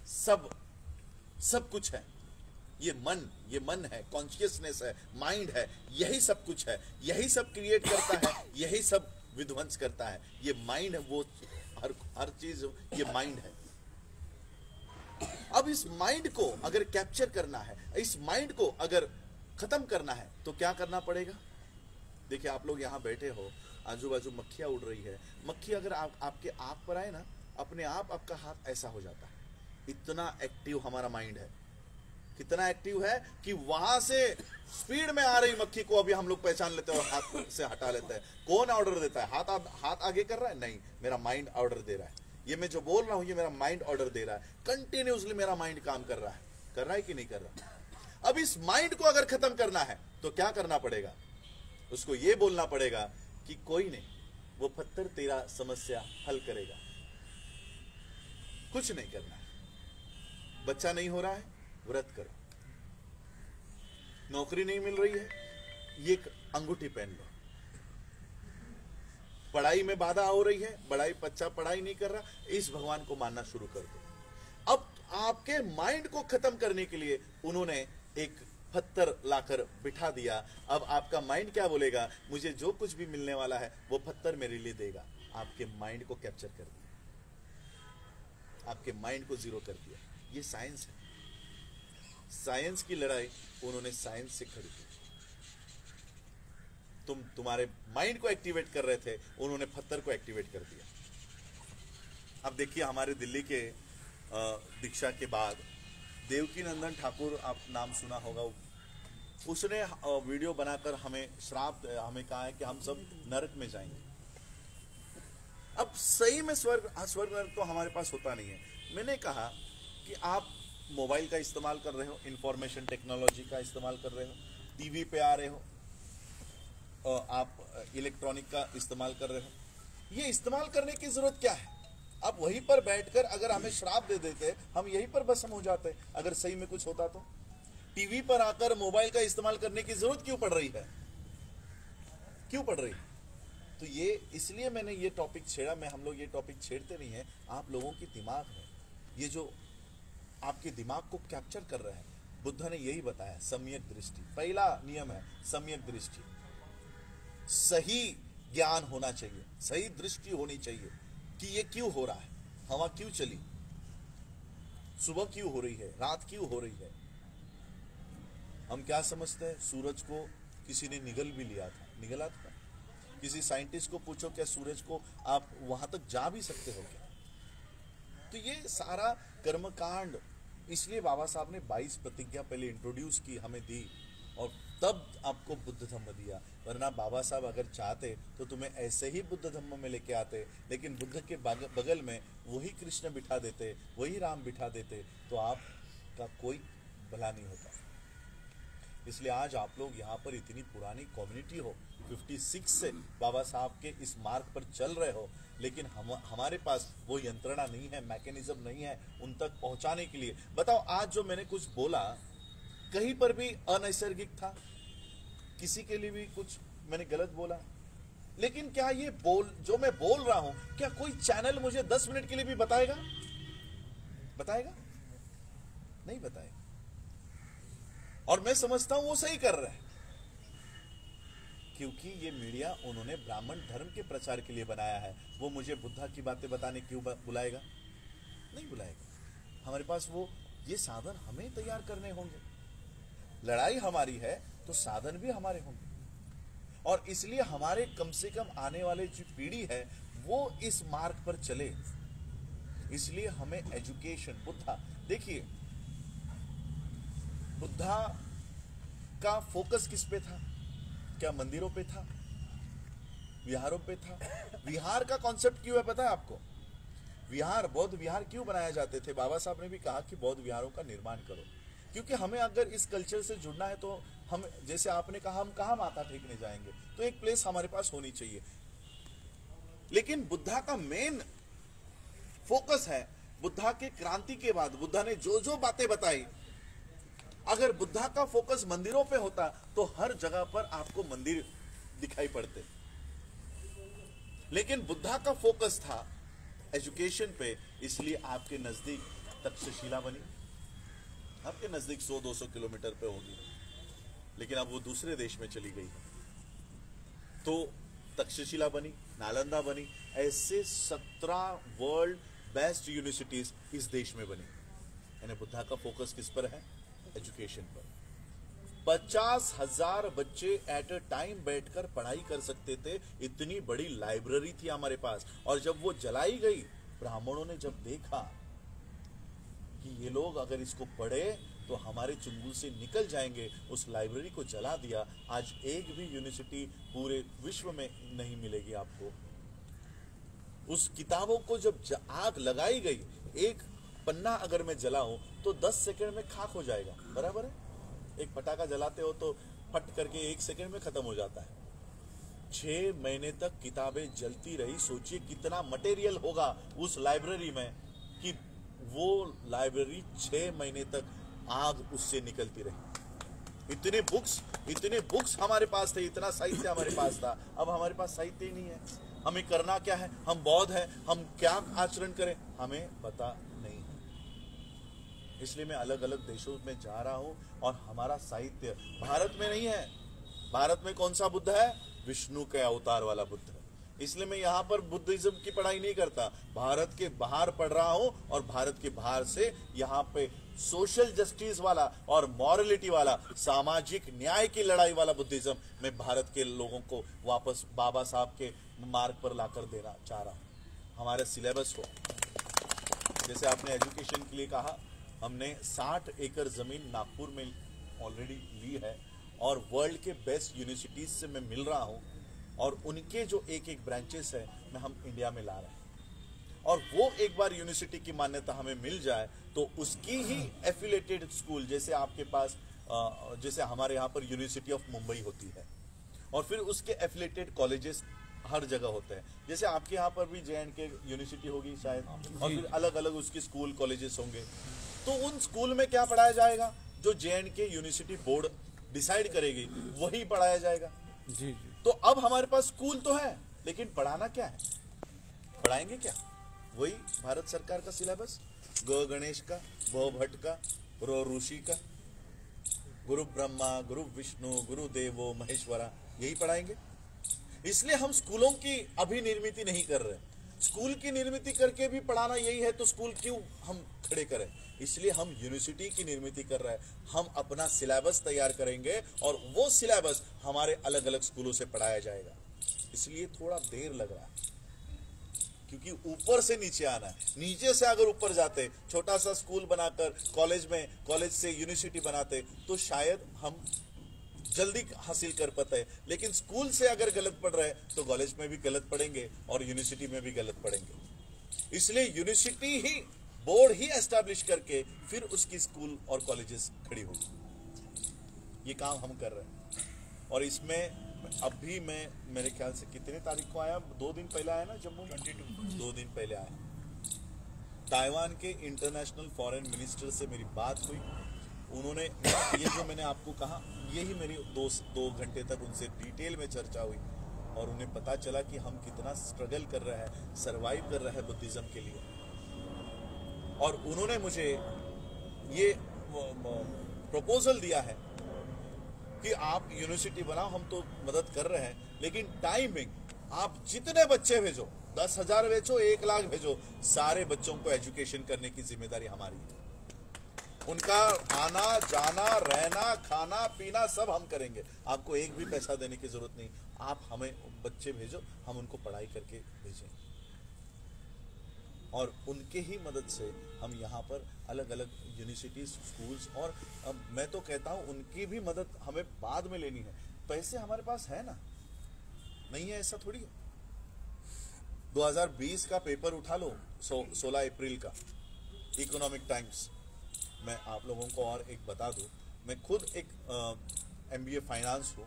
सब कुछ है। ये मन है, कॉन्शियसनेस है, माइंड है, यही सब कुछ है, यही सब क्रिएट करता है, यही सब विध्वंस करता है। ये माइंड है, वो हर चीज ये माइंड है। अब इस माइंड को अगर कैप्चर करना है, इस माइंड को अगर खत्म करना है, तो क्या करना पड़ेगा? देखिए, आप लोग यहां बैठे हो, आजू बाजू मक्खियां उड़ रही है। मक्खी अगर आपके आंख पर आए ना, अपने आप आपका हाथ ऐसा हो जाता है। इतना एक्टिव हमारा माइंड है। कितना एक्टिव है कि वहां से स्पीड में आ रही मक्खी को अभी हम लोग पहचान लेते हैं और हाथ से हटा लेते हैं। कौन ऑर्डर देता है? हाथ आगे कर रहा है? नहीं, मेरा माइंड ऑर्डर दे रहा है। ये मैं जो बोल रहा हूं, ये मेरा माइंड ऑर्डर दे रहा है। कंटिन्यूसली मेरा माइंड काम कर रहा है कि नहीं कर रहा? अब इस माइंड को अगर खत्म करना है तो क्या करना पड़ेगा? उसको ये बोलना पड़ेगा कि कोई नहीं, वो पत्थर तेरा समस्या हल करेगा। कुछ नहीं करना है। बच्चा नहीं हो रहा है, व्रत करो। नौकरी नहीं मिल रही है, ये अंगूठी पहन लो। पढ़ाई में बाधा हो रही है, बच्चा पढ़ाई नहीं कर रहा, इस भगवान को मानना शुरू कर दो। अब आपके माइंड को खत्म करने के लिए उन्होंने एक पत्थर लाकर बिठा दिया। अब आपका माइंड क्या बोलेगा? मुझे जो कुछ भी मिलने वाला है वो पत्थर मेरे लिए देगा। आपके माइंड को कैप्चर कर दिया, आपके माइंड को जीरो कर दिया। ये साइंस है। साइंस की लड़ाई उन्होंने साइंस से खड़ी की। तुम्हारे माइंड को एक्टिवेट कर रहे थे, उन्होंने पत्थर को एक्टिवेट कर दिया। अब देखिए, हमारे दिल्ली के दीक्षा के बाद देवकी नंदन ठाकुर, आप नाम सुना होगा, उसने वीडियो बनाकर हमें हमें कहा है कि हम सब नरक में जाएंगे। अब सही में स्वर्ग नरक तो हमारे पास होता नहीं है। मैंने कहा कि आप मोबाइल का इस्तेमाल कर रहे हो, इंफॉर्मेशन टेक्नोलॉजी का इस्तेमाल कर रहे हो, टीवी पे आ रहे हो, और आप इलेक्ट्रॉनिक का इस्तेमाल कर रहे हो। ये इस्तेमाल करने की जरूरत क्या है? आप वहीं पर बैठकर अगर हमें श्राप दे देते, हम यहीं पर भस्म हो जाते। अगर सही में कुछ होता टीवी पर आकर मोबाइल का इस्तेमाल करने की जरूरत क्यों पड़ रही है? क्यों पड़ रही? तो ये इसलिए मैंने ये टॉपिक छेड़ा। हम लोग ये टॉपिक छेड़ते नहीं है, आप लोगों की दिमाग है ये जो आपके दिमाग को कैप्चर कर रहा है। बुद्ध ने यही बताया, सम्यक दृष्टि। पहला नियम है सम्यक दृष्टि। सही ज्ञान होना चाहिए, सही दृष्टि होनी चाहिए कि ये क्यों हो रहा है, हवा क्यों चली, सुबह क्यों हो रही है, रात क्यों हो रही है। हम क्या समझते हैं, सूरज को किसी ने निगल भी लिया था, निगला था। किसी साइंटिस्ट को पूछो क्या सूरज को आप वहां तक जा भी सकते हो क्या? तो ये सारा कर्मकांड, इसलिए बाबा साहब ने 22 प्रतिज्ञा पहले इंट्रोड्यूस की, हमें दी, और तब आपको बुद्ध धम्म दिया। वरना बाबा साहब अगर चाहते तो तुम्हें ऐसे ही बुद्ध धम्म में लेके आते, लेकिन बुद्ध के बगल में वही कृष्ण बिठा देते, वही राम बिठा देते, तो आपका कोई भला नहीं होता। इसलिए आज आप लोग यहाँ पर इतनी पुरानी कम्युनिटी हो, 56 से बाबा साहब के इस मार्ग पर चल रहे हो, लेकिन हमारे पास वो यंत्रणा नहीं है, मैकेनिज्म नहीं है उन तक पहुंचाने के लिए। बताओ, आज जो मैंने कुछ बोला कहीं पर भी अनैसर्गिक था? किसी के लिए भी कुछ मैंने गलत बोला? लेकिन क्या ये जो मैं बोल रहा हूं, क्या कोई चैनल मुझे 10 मिनट के लिए भी बताएगा? नहीं बताएगा। और मैं समझता हूं वो सही कर रहे हैं, क्योंकि ये मीडिया उन्होंने ब्राह्मण धर्म के प्रचार के लिए बनाया है। वो मुझे बुद्धा की बातें बताने क्यों बुलाएगा? नहीं बुलाएगा। हमारे पास वो ये साधन हमें तैयार करने होंगे। लड़ाई हमारी है तो साधन भी हमारे होंगे, और इसलिए हमारे कम से कम आने वाले जो पीढ़ी है वो इस मार्ग पर चले। इसलिए हमें एजुकेशन, बुद्धा, देखिए बुद्धा का फोकस किस पे था? क्या मंदिरों पे था, विहारों पे था? विहार का कॉन्सेप्ट क्यों है पता है आपको? विहार, बौद्ध विहार क्यों बनाए जाते थे? बाबा साहब ने भी कहा कि बौद्ध विहारों का निर्माण करो, क्योंकि हमें अगर इस कल्चर से जुड़ना है तो हम, जैसे आपने कहा, हम कहां माथा टेकने जाएंगे, तो एक प्लेस हमारे पास होनी चाहिए। लेकिन बुद्धा का मेन फोकस है, बुद्धा के क्रांति के बाद बुद्धा ने जो जो बातें बताई, अगर बुद्धा का फोकस मंदिरों पे होता तो हर जगह पर आपको मंदिर दिखाई पड़ते। लेकिन बुद्धा का फोकस था एजुकेशन पे, इसलिए आपके नजदीक तक्षशिला बनी। आपके नजदीक 100-200 किलोमीटर पे होगी, लेकिन अब वो दूसरे देश में चली गई। तो तक्षशिला बनी, नालंदा बनी, ऐसे 17 वर्ल्ड बेस्ट यूनिवर्सिटीज इस देश में बनी। यानी बुद्धा का फोकस किस पर है? एजुकेशन पर। 50,000 बच्चे एट अ टाइम बैठकर पढ़ाई कर सकते थे, इतनी बड़ी लाइब्रेरी थी हमारे पास। और जब वो जलाई गई, ब्राह्मणों ने जब देखा कि ये लोग अगर इसको पढ़े तो हमारे चुंगल से निकल जाएंगे, उस लाइब्रेरी को जला दिया। आज एक भी यूनिवर्सिटी पूरे विश्व में नहीं मिलेगी आपको। उस किताबों को जब आग लगाई गई, एक पन्ना अगर मैं जलाऊं तो 10 सेकंड में खाक हो जाएगा, बराबर है? एक पटाखा जलाते हो तो फट करके 1 सेकंड में खत्म हो जाता है। 6 महीने तक किताबें जलती रही। सोचिए कितना मटेरियल होगा उस लाइब्रेरी में कि वो लाइब्रेरी 6 महीने तक आग उससे निकलती रही। इतने बुक्स हमारे पास थे, इतना साहित्य हमारे पास था। अब हमारे पास साहित्य ही नहीं है। हमें करना क्या है? हम बौद्ध हैं, हम क्या आचरण करें हमें पता नहीं है। इसलिए मैं अलग अलग देशों में जा रहा हूं, और हमारा साहित्य भारत में नहीं है। भारत में कौन सा बुद्ध है? विष्णु के अवतार वाला बुद्ध है। इसलिए मैं यहाँ पर बुद्धिज्म की पढ़ाई नहीं करता, भारत के बाहर पढ़ रहा हूं, और भारत के बाहर से यहाँ पे सोशल जस्टिस वाला और मॉरलिटी वाला, सामाजिक न्याय की लड़ाई वाला बुद्धिज्म मैं भारत के लोगों को वापस बाबा साहब के मार्ग पर लाकर देना चाह रहा हूं। हमारे सिलेबस को, जैसे आपने एजुकेशन के लिए कहा, हमने 60 एकड़ जमीन नागपुर में ऑलरेडी ली है, और वर्ल्ड के बेस्ट यूनिवर्सिटीज से मैं मिल रहा हूं, और उनके जो एक ब्रांचेस है मैं हम इंडिया में ला रहे हैं। और वो एक बार यूनिवर्सिटी की मान्यता हमें मिल जाए तो उसकी ही एफिलेटेड स्कूल, जैसे आपके पास जैसे हमारे यहाँ पर यूनिवर्सिटी ऑफ मुंबई होती है, और फिर उसके एफिलेटेड कॉलेजेस हर जगह होते हैं। जैसे आपके यहाँ पर भी JNK यूनिवर्सिटी होगी शायद, और फिर अलग अलग उसके स्कूल कॉलेजेस होंगे। तो उन स्कूल में क्या पढ़ाया जाएगा? जो J&K यूनिवर्सिटी बोर्ड डिसाइड करेगी वही पढ़ाया जाएगा। जी। तो अब हमारे पास स्कूल तो है, लेकिन पढ़ाना क्या है, पढ़ाएंगे क्या? वही भारत सरकार का सिलेबस, ग गणेश का, भ भट्ट का, रो ऋषि का, गुरु ब्रह्मा गुरु विष्णु गुरु देवो महेश्वरा, यही पढ़ाएंगे। इसलिए हम स्कूलों की अभी निर्मित नहीं कर रहे। स्कूल की निर्मित करके भी पढ़ाना यही है तो स्कूल क्यों हम खड़े करें? इसलिए हम यूनिवर्सिटी की निर्मित कर रहे हैं। हम अपना सिलेबस तैयार करेंगे और वो सिलेबस हमारे अलग अलग स्कूलों से पढ़ाया जाएगा। इसलिए थोड़ा देर लग रहा है, क्योंकि ऊपर से नीचे आना है। नीचे से अगर ऊपर जाते, छोटा सा स्कूल बनाकर कॉलेज से यूनिवर्सिटी बनाते, तो शायद हम जल्दी हासिल कर पाते। लेकिन स्कूल से अगर गलत पढ़ रहे तो कॉलेज में भी गलत पढ़ेंगे और यूनिवर्सिटी में भी गलत पढ़ेंगे। इसलिए university he board he establish करके फिर उसकी स्कूल और कॉलेजेस खड़ी होगी। ये काम हम कर रहे हैं। और इसमें अभी मैं मेरे ख्याल से कितने तारीख को आया, 2 दिन पहले आया ना जम्मू में, 2 दिन पहले आया। ताइवान के इंटरनेशनल फॉरेन मिनिस्टर से मेरी बात हुई। उन्होंने ये जो मैंने आपको कहा, यही मेरी 2 घंटे तक उनसे डिटेल में चर्चा हुई और उन्हें पता चला कि हम कितना स्ट्रगल कर रहे हैं, सरवाइव कर रहे हैं बुद्धिज्म के लिए। और उन्होंने मुझे ये प्रपोजल दिया है कि आप यूनिवर्सिटी बनाओ, हम तो मदद कर रहे हैं, लेकिन टाइमिंग, आप जितने बच्चे भेजो, 10,000 भेजो, 1 लाख भेजो, सारे बच्चों को एजुकेशन करने की जिम्मेदारी हमारी है। उनका आना जाना रहना खाना पीना सब हम करेंगे। आपको एक भी पैसा देने की जरूरत नहीं। आप हमें बच्चे भेजो, हम उनको पढ़ाई करके भेजेंगे। और उनके ही मदद से हम यहाँ पर अलग अलग यूनिवर्सिटीज स्कूल्स, और मैं तो कहता हूँ उनकी भी मदद हमें बाद में लेनी है। पैसे हमारे पास है ना, नहीं है ऐसा थोड़ी है। 2020 का पेपर उठा लो, 16 अप्रैल का इकोनॉमिक टाइम्स। मैं आप लोगों को और एक बता दूं, मैं खुद एक MBA फाइनेंस हूँ,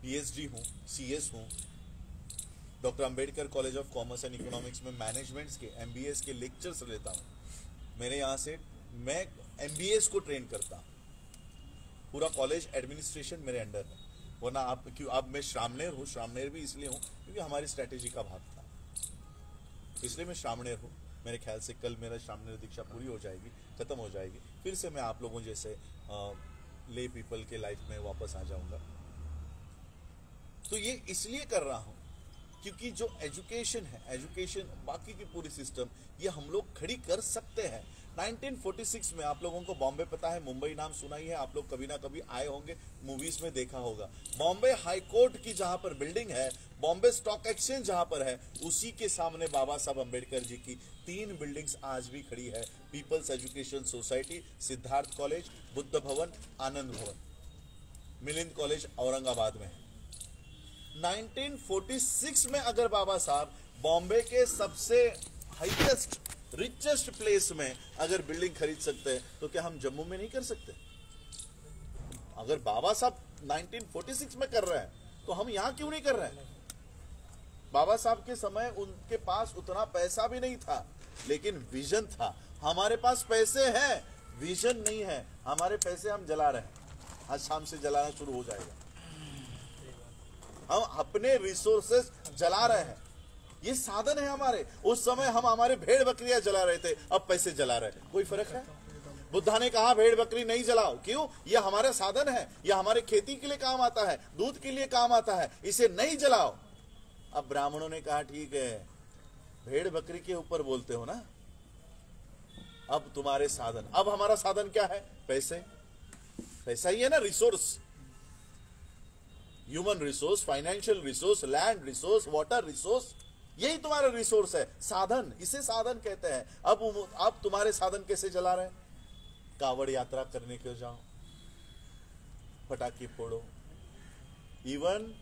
PhD हूँ, CS हूँ, doctor Ambedkar college of commerce and economics में मैनेजमेंट्स के MBAs के लेक्चर्स लेता हूँ। मेरे यहाँ से मैं MBAs को ट्रेन करता हूँ। पूरा कॉलेज एडमिनिस्ट्रेशन मेरे अंडर है। वरना अब मैं श्रामणेर हूँ। श्रामणेर भी इसलिए हूँ क्योंकि हमारी स्ट्रैटेजी का भाग था, इसलिए मैं श्रामणेर हूँ। मेरे ख्याल से कल मेरा श्रामणेर दीक्षा पूरी हो जाएगी, खत्म हो जाएगी, फिर से मैं आप लोगों जैसे ले पीपल के लाइफ में वापस आ जाऊंगा। तो ये इसलिए कर रहा हूं क्योंकि जो एजुकेशन है, एजुकेशन बाकी की पूरी सिस्टम, ये हम लोग खड़ी कर सकते हैं। 1946 में, आप लोगों को बॉम्बे पता है, मुंबई नाम सुना ही है, आप लोग कभी ना कभी आए होंगे, मूवीज में देखा होगा। बॉम्बे हाई कोर्ट की जहां पर बिल्डिंग है, बॉम्बे स्टॉक एक्सचेंज जहां पर है, उसी के सामने बाबा साहब अम्बेडकर जी की 3 बिल्डिंग्स आज भी खड़ी है। People's education society, Siddhartha college, Buddha Bhavan, Anand भवन, मिलिंद कॉलेज औरंगाबाद में है। 1946 में अगर बाबा साहब बॉम्बे के सबसे हाईएस्ट रिचेस्ट प्लेस में अगर बिल्डिंग खरीद सकते हैं, तो क्या हम जम्मू में नहीं कर सकते? अगर बाबा साहब 1946 में कर रहे हैं, तो हम यहां क्यों नहीं कर रहे हैं? बाबा साहब के समय उनके पास उतना पैसा भी नहीं था, लेकिन विजन था। हमारे पास पैसे हैं, विजन नहीं है। हमारे पैसे हम जला रहे हैं, आज शाम से जलाना शुरू हो जाएगा। हम अपने रिसोर्सेस जला रहे हैं, ये साधन है हमारे। उस समय हम हमारे भेड़ बकरियां जला रहे थे, अब पैसे जला रहे हैं। कोई फर्क है? बुद्धा ने कहा भेड़ बकरी नहीं जलाओ, क्यों? यह हमारा साधन है, यह हमारे खेती के लिए काम आता है, दूध के लिए काम आता है, इसे नहीं जलाओ। अब ब्राह्मणों ने कहा ठीक है, भेड़ बकरी के ऊपर बोलते हो ना, अब तुम्हारे साधन। अब हमारा साधन क्या है? पैसे। पैसा ही है ना, resource, human resource, financial resource, land resource, water resource, यही तुम्हारा रिसोर्स है, साधन। इसे साधन कहते हैं। अब तुम्हारे साधन कैसे जला रहे हैं? कावड़ यात्रा करने क्यों जाओ, पटाखे फोड़ो, इवन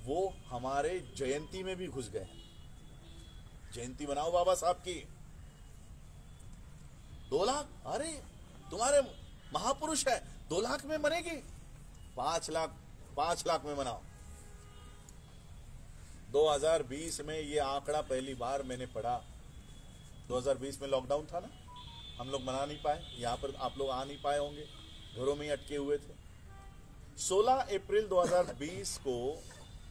वो हमारे जयंती में भी घुस गए। जयंती मनाओ बाबा साहब की, 2 लाख, अरे तुम्हारे महापुरुष है, 2 लाख में मनेगी? 5 लाख में मनाओ। 2020 में ये आंकड़ा पहली बार मैंने पढ़ा। 2020 में लॉकडाउन था ना, हम लोग मना नहीं पाए, यहाँ पर आप लोग आ नहीं पाए होंगे, घरों में ही अटके हुए थे। 16 अप्रैल 2020 को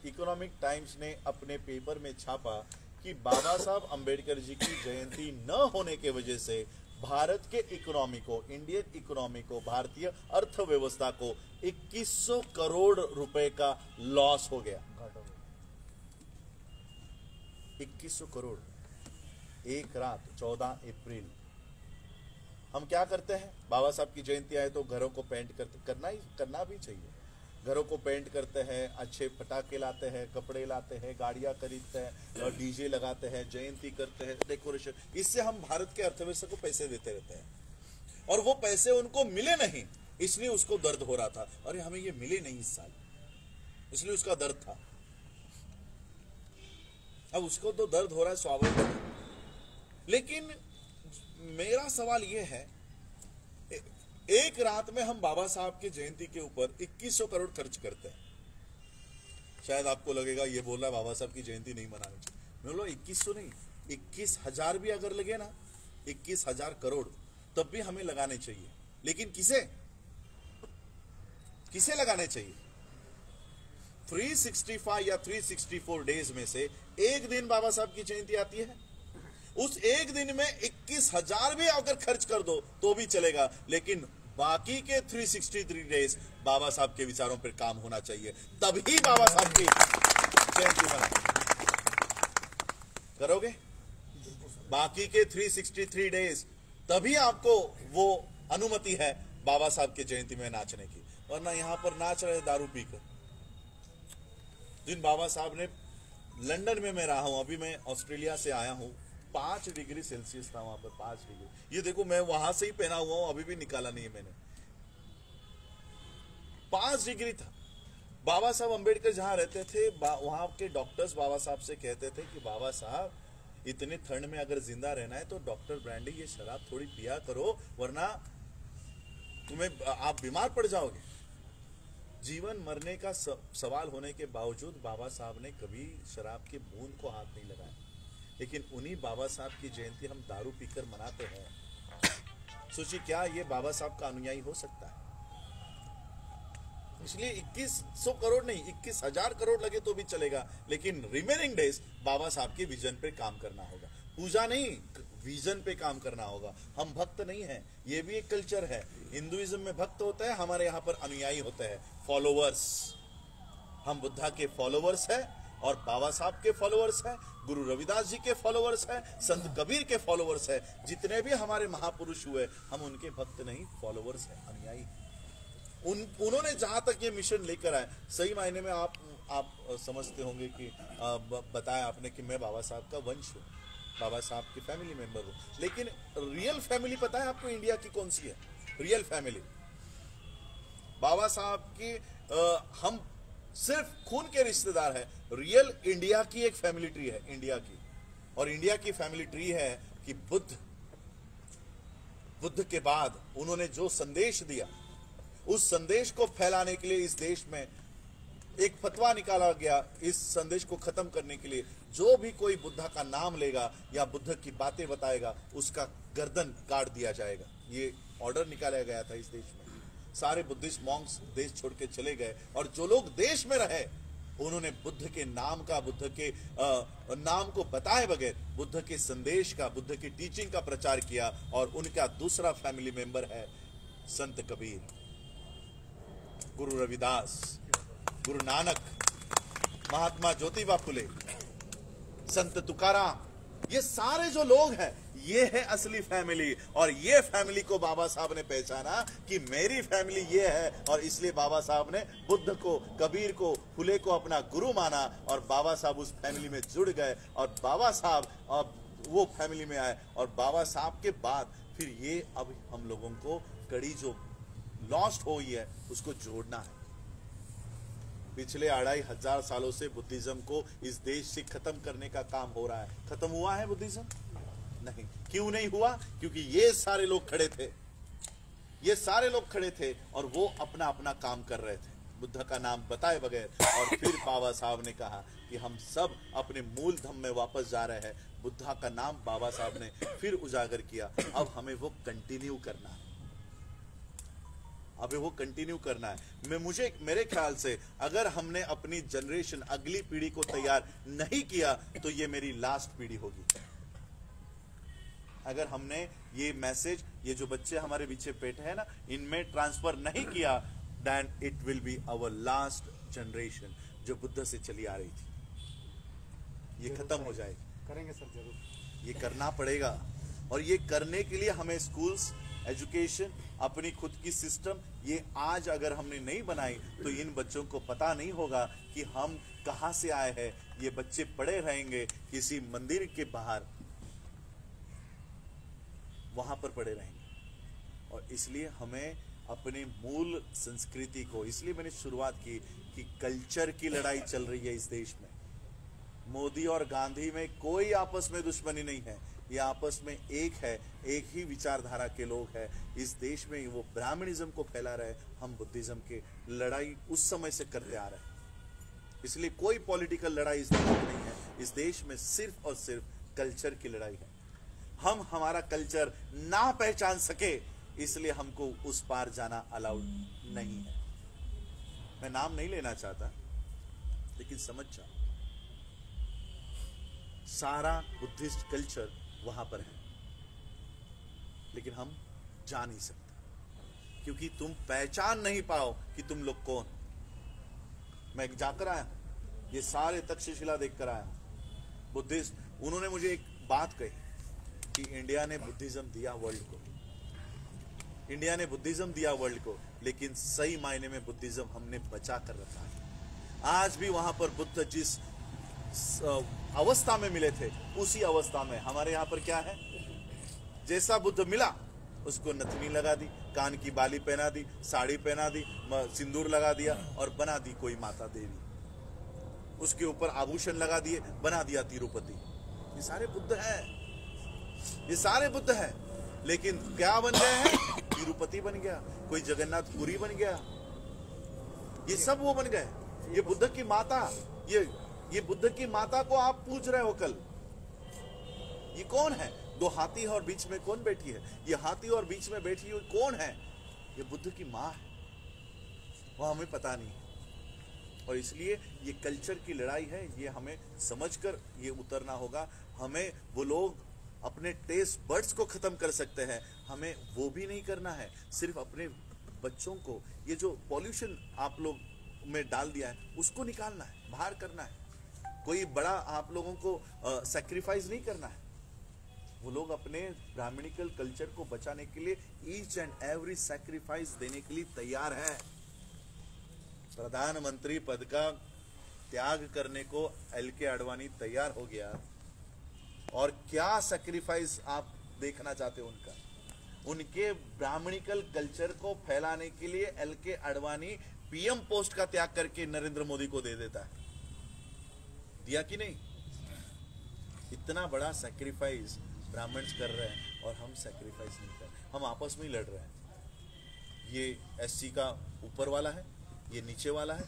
इकोनॉमिक टाइम्स ने अपने पेपर में छापा कि बाबा साहब अंबेडकर जी की जयंती न होने के वजह से भारत के इकोनॉमी को, इंडियन इकोनॉमी को, भारतीय अर्थव्यवस्था को 2100 करोड़ रुपए का लॉस हो गया। 2100 करोड़ एक रात 14 अप्रैल। हम क्या करते हैं, बाबा साहब की जयंती आए तो घरों को पेंट करना भी चाहिए। घरों को पेंट करते हैं, अच्छे पटाखे लाते हैं, कपड़े लाते हैं, गाड़ियां खरीदते हैं और डीजे लगाते हैं, जयंती करते हैं, डेकोरेशन। इससे हम भारत के अर्थव्यवस्था को पैसे देते रहते हैं और वो पैसे उनको मिले नहीं, इसलिए उसको दर्द हो रहा था। अरे हमें ये मिले नहीं इस साल, इसलिए उसका दर्द था। अब उसको तो दर्द हो रहा है, स्वाभाविक है। लेकिन मेरा सवाल यह है, एक रात में हम बाबा साहब की जयंती के ऊपर 2100 करोड़ खर्च करते हैं। शायद आपको लगेगा ये बोल रहा है बाबा साहब की जयंती नहीं मनानी चाहिए। मैं बोला 2100 नहीं, 21,000 भी अगर लगे ना, 21,000 करोड़ तब भी हमें लगाने चाहिए। लेकिन किसे लगाने चाहिए? 365 या 364 डेज में से एक दिन बाबा साहब की जयंती आती है, उस एक दिन में 21,000 भी अगर खर्च कर दो तो भी चलेगा, लेकिन बाकी के 363 डेज बाबा साहब के विचारों पर काम होना चाहिए, तभी बाबा साहब की जयंती मनाएंगे। करोगे बाकी के 363 डेज, तभी आपको वो अनुमति है बाबा साहब की जयंती में नाचने की, वरना यहां पर नाच रहे दारू पीकर। जिन बाबा साहब ने, लंदन में मैं रहा हूं, अभी मैं ऑस्ट्रेलिया से आया हूं, 5 डिग्री सेल्सियस था वहां पर, 5 डिग्री। ये देखो मैं वहां से ही पहना हुआ हूं, अभी भी निकाला नहीं है मैंने। 5 डिग्री था। बाबा साहब अंबेडकर जहां रहते थे, वहां के डॉक्टर्स बाबा साहब से कहते थे कि बाबा साहब इतने ठंड में अगर जिंदा रहना है तो डॉक्टर ब्रांडी ये शराब थोड़ी पिया करो, वरना आप बीमार पड़ जाओगे। जीवन मरने का सवाल होने के बावजूद बाबा साहब ने कभी शराब के बूंद को हाथ नहीं लगाया। लेकिन उन्हीं बाबा साहब की जयंती हम दारू पीकर मनाते हैं। सोचिए, क्या ये बाबा साहब का अनुयायी हो सकता है? इसलिए 2100 करोड़ नहीं, 21,000 करोड़ लगे तो भी चलेगा, लेकिन रिमेनिंग डेज बाबा साहब के विजन पे काम करना होगा। पूजा नहीं, विजन पे काम करना होगा। हम भक्त नहीं हैं, ये भी एक कल्चर है। हिंदुइज्म में भक्त होता है, हमारे यहाँ पर अनुयायी होते हैं, फॉलोवर्स। हम बुद्धा के फॉलोवर्स हैं और बाबा साहब के फॉलोवर्स हैं, गुरु रविदास जी के फॉलोवर्स हैं, संत कबीर के फॉलोवर्स हैं। जितने भी हमारे महापुरुष हुए, हम उनके भक्त नहीं, फॉलोवर्स हैं, अनुयायी। उन्होंने जहां तक ये मिशन लेकर आए, सही मायने में आप समझते होंगे कि बताया आपने कि मैं बाबा साहब का वंश हूं, बाबा साहब की फैमिली मेंबर हूं। लेकिन रियल फैमिली पता है आपको इंडिया की कौन सी है? रियल फैमिली बाबा साहब की हम सिर्फ खून के रिश्तेदार है। रियल इंडिया की एक फैमिली ट्री है, इंडिया की। और इंडिया की फैमिली ट्री है कि बुद्ध के बाद उन्होंने जो संदेश दिया, उस संदेश को फैलाने के लिए इस देश में एक फतवा निकाला गया। इस संदेश को खत्म करने के लिए जो भी कोई बुद्धा का नाम लेगा या बुद्ध की बातें बताएगा, उसका गर्दन काट दिया जाएगा। ये ऑर्डर निकाला गया था इस देश में। सारे बुद्धिस्ट मॉन्क्स देश छोड़ के चले गए और जो लोग देश में रहे, उन्होंने बुद्ध के नाम का, बुद्ध के नाम को बताए बगैर बुद्ध के संदेश का, बुद्ध की टीचिंग का प्रचार किया। और उनका दूसरा फैमिली मेंबर है संत कबीर, गुरु रविदास, गुरु नानक, महात्मा ज्योतिबा फुले, संत तुकाराम। ये सारे जो लोग हैं, ये है असली फैमिली। और ये फैमिली को बाबा साहब ने पहचाना कि मेरी फैमिली ये है, और इसलिए बाबा साहब ने बुद्ध को, कबीर को, फुले को अपना गुरु माना और बाबा साहब उस फैमिली में जुड़ गए। और बाबा साहब अब वो फैमिली में आए और बाबा साहब के बाद फिर ये अब हम लोगों को कड़ी जो लॉस्ट हुई है उसको जोड़ना है। पिछले 2500 सालों से बुद्धिज्म को इस देश से खत्म करने का काम हो रहा है। खत्म हुआ है बुद्धिज्म? नहीं। क्यों नहीं हुआ? क्योंकि ये सारे लोग खड़े थे, ये सारे लोग खड़े थे और वो अपना अपना काम कर रहे थे, बुद्ध का नाम बताए बगैर। और फिर बाबा साहब ने कहा कि हम सब अपने मूल धर्म में वापस जा रहे हैं, बुद्धा का नाम बाबा साहब ने फिर उजागर किया। अब हमें वो कंटिन्यू करना है, अब वो कंटिन्यू करना है। मेरे ख्याल से अगर हमने अपनी जनरेशन, अगली पीढ़ी को तैयार नहीं किया तो ये मेरी लास्ट पीढ़ी होगी। अगर हमने ये मैसेज, ये जो बच्चे हमारे पीछे बैठे हैं ना, इनमें ट्रांसफर नहीं किया, then it will be our last generation जो बुद्ध से चली आ रही थी, ये खत्म हो जाएगी। करेंगे सर, जरूर ये करना पड़ेगा। और ये करने के लिए हमें स्कूल्स, एजुकेशन, अपनी खुद की सिस्टम, ये आज अगर हमने नहीं बनाई तो इन बच्चों को पता नहीं होगा कि हम कहां से आए हैं। ये बच्चे पड़े रहेंगे किसी मंदिर के बाहर, वहां पर पड़े रहेंगे। और इसलिए हमें अपने मूल संस्कृति को, इसलिए मैंने शुरुआत की कि कल्चर की लड़ाई चल रही है इस देश में। मोदी और गांधी में कोई आपस में दुश्मनी नहीं है, ये आपस में एक है, एक ही विचारधारा के लोग हैं। इस देश में वो ब्राह्मणिज्म को फैला रहे, हम बुद्धिज्म की लड़ाई उस समय से करते आ रहे हैं। इसलिए कोई पॉलिटिकल लड़ाई इस देश में नहीं है, इस देश में सिर्फ और सिर्फ कल्चर की लड़ाई है। हम हमारा कल्चर ना पहचान सके इसलिए हमको उस पार जाना अलाउड नहीं है। मैं नाम नहीं लेना चाहता, लेकिन समझ जाओ सारा बुद्धिस्ट कल्चर वहां पर है, लेकिन हम जा नहीं सकते क्योंकि तुम पहचान नहीं पाओ कि तुम लोग कौन। मैं जाकर आया, ये सारे तक्षशिला देखकर आया, बुद्धिस्ट। उन्होंने मुझे एक बात कही कि इंडिया ने बुद्धिज्म दिया वर्ल्ड को, इंडिया ने बुद्धिज्म दिया वर्ल्ड को, लेकिन सही मायने में बुद्धिज्म हमने बचा कर रखा है। आज भी वहां पर बुद्ध जिस अवस्था में मिले थे उसी अवस्था में हमारे यहाँ पर क्या है, जैसा बुद्ध मिला उसको नथनी लगा दी, कान की बाली पहना दी, साड़ी पहना दी, सिंदूर लगा दिया और बना दी कोई माता देवी, उसके ऊपर आभूषण लगा दिए, बना दिया तिरुपति। ये सारे बुद्ध हैं, ये सारे बुद्ध हैं, लेकिन क्या बन गए हैं? तिरुपति बन गया, कोई जगन्नाथपुरी बन गया, ये सब वो बन गए। ये बुद्ध की माता, ये बुद्ध की माता को आप पूछ रहे हो कल, ये कौन है? दो हाथी और बीच में कौन बैठी है? ये हाथी और बीच में बैठी हुई कौन है? ये बुद्ध की माँ है, वो हमें पता नहीं है। और इसलिए ये कल्चर की लड़ाई है, ये हमें समझकर ये उतरना होगा। हमें वो लोग अपने टेस्ट बर्ड्स को खत्म कर सकते हैं, हमें वो भी नहीं करना है। सिर्फ अपने बच्चों को ये जो पॉल्यूशन आप लोग में डाल दिया है उसको निकालना है, बाहर करना है। कोई बड़ा आप लोगों को सैक्रिफाइस नहीं करना है। वो लोग अपने ब्राह्मणिकल कल्चर को बचाने के लिए ईच एंड एवरी सैक्रिफाइस देने के लिए तैयार है। प्रधानमंत्री पद का त्याग करने को एल.के. आडवाणी तैयार हो गया, और क्या सैक्रिफाइस आप देखना चाहते हो उनका? उनके ब्राह्मणिकल कल्चर को फैलाने के लिए एल.के. आडवाणी पीएम पोस्ट का त्याग करके नरेंद्र मोदी को दे देता है। दिया कि नहीं? इतना बड़ा सैक्रिफाइस ब्राह्मण्स कर रहे हैं और हम सैक्रिफाइस नहीं कर रहे, हम आपस में ही लड़ रहे हैं। ये एससी का ऊपर वाला है, ये नीचे वाला है,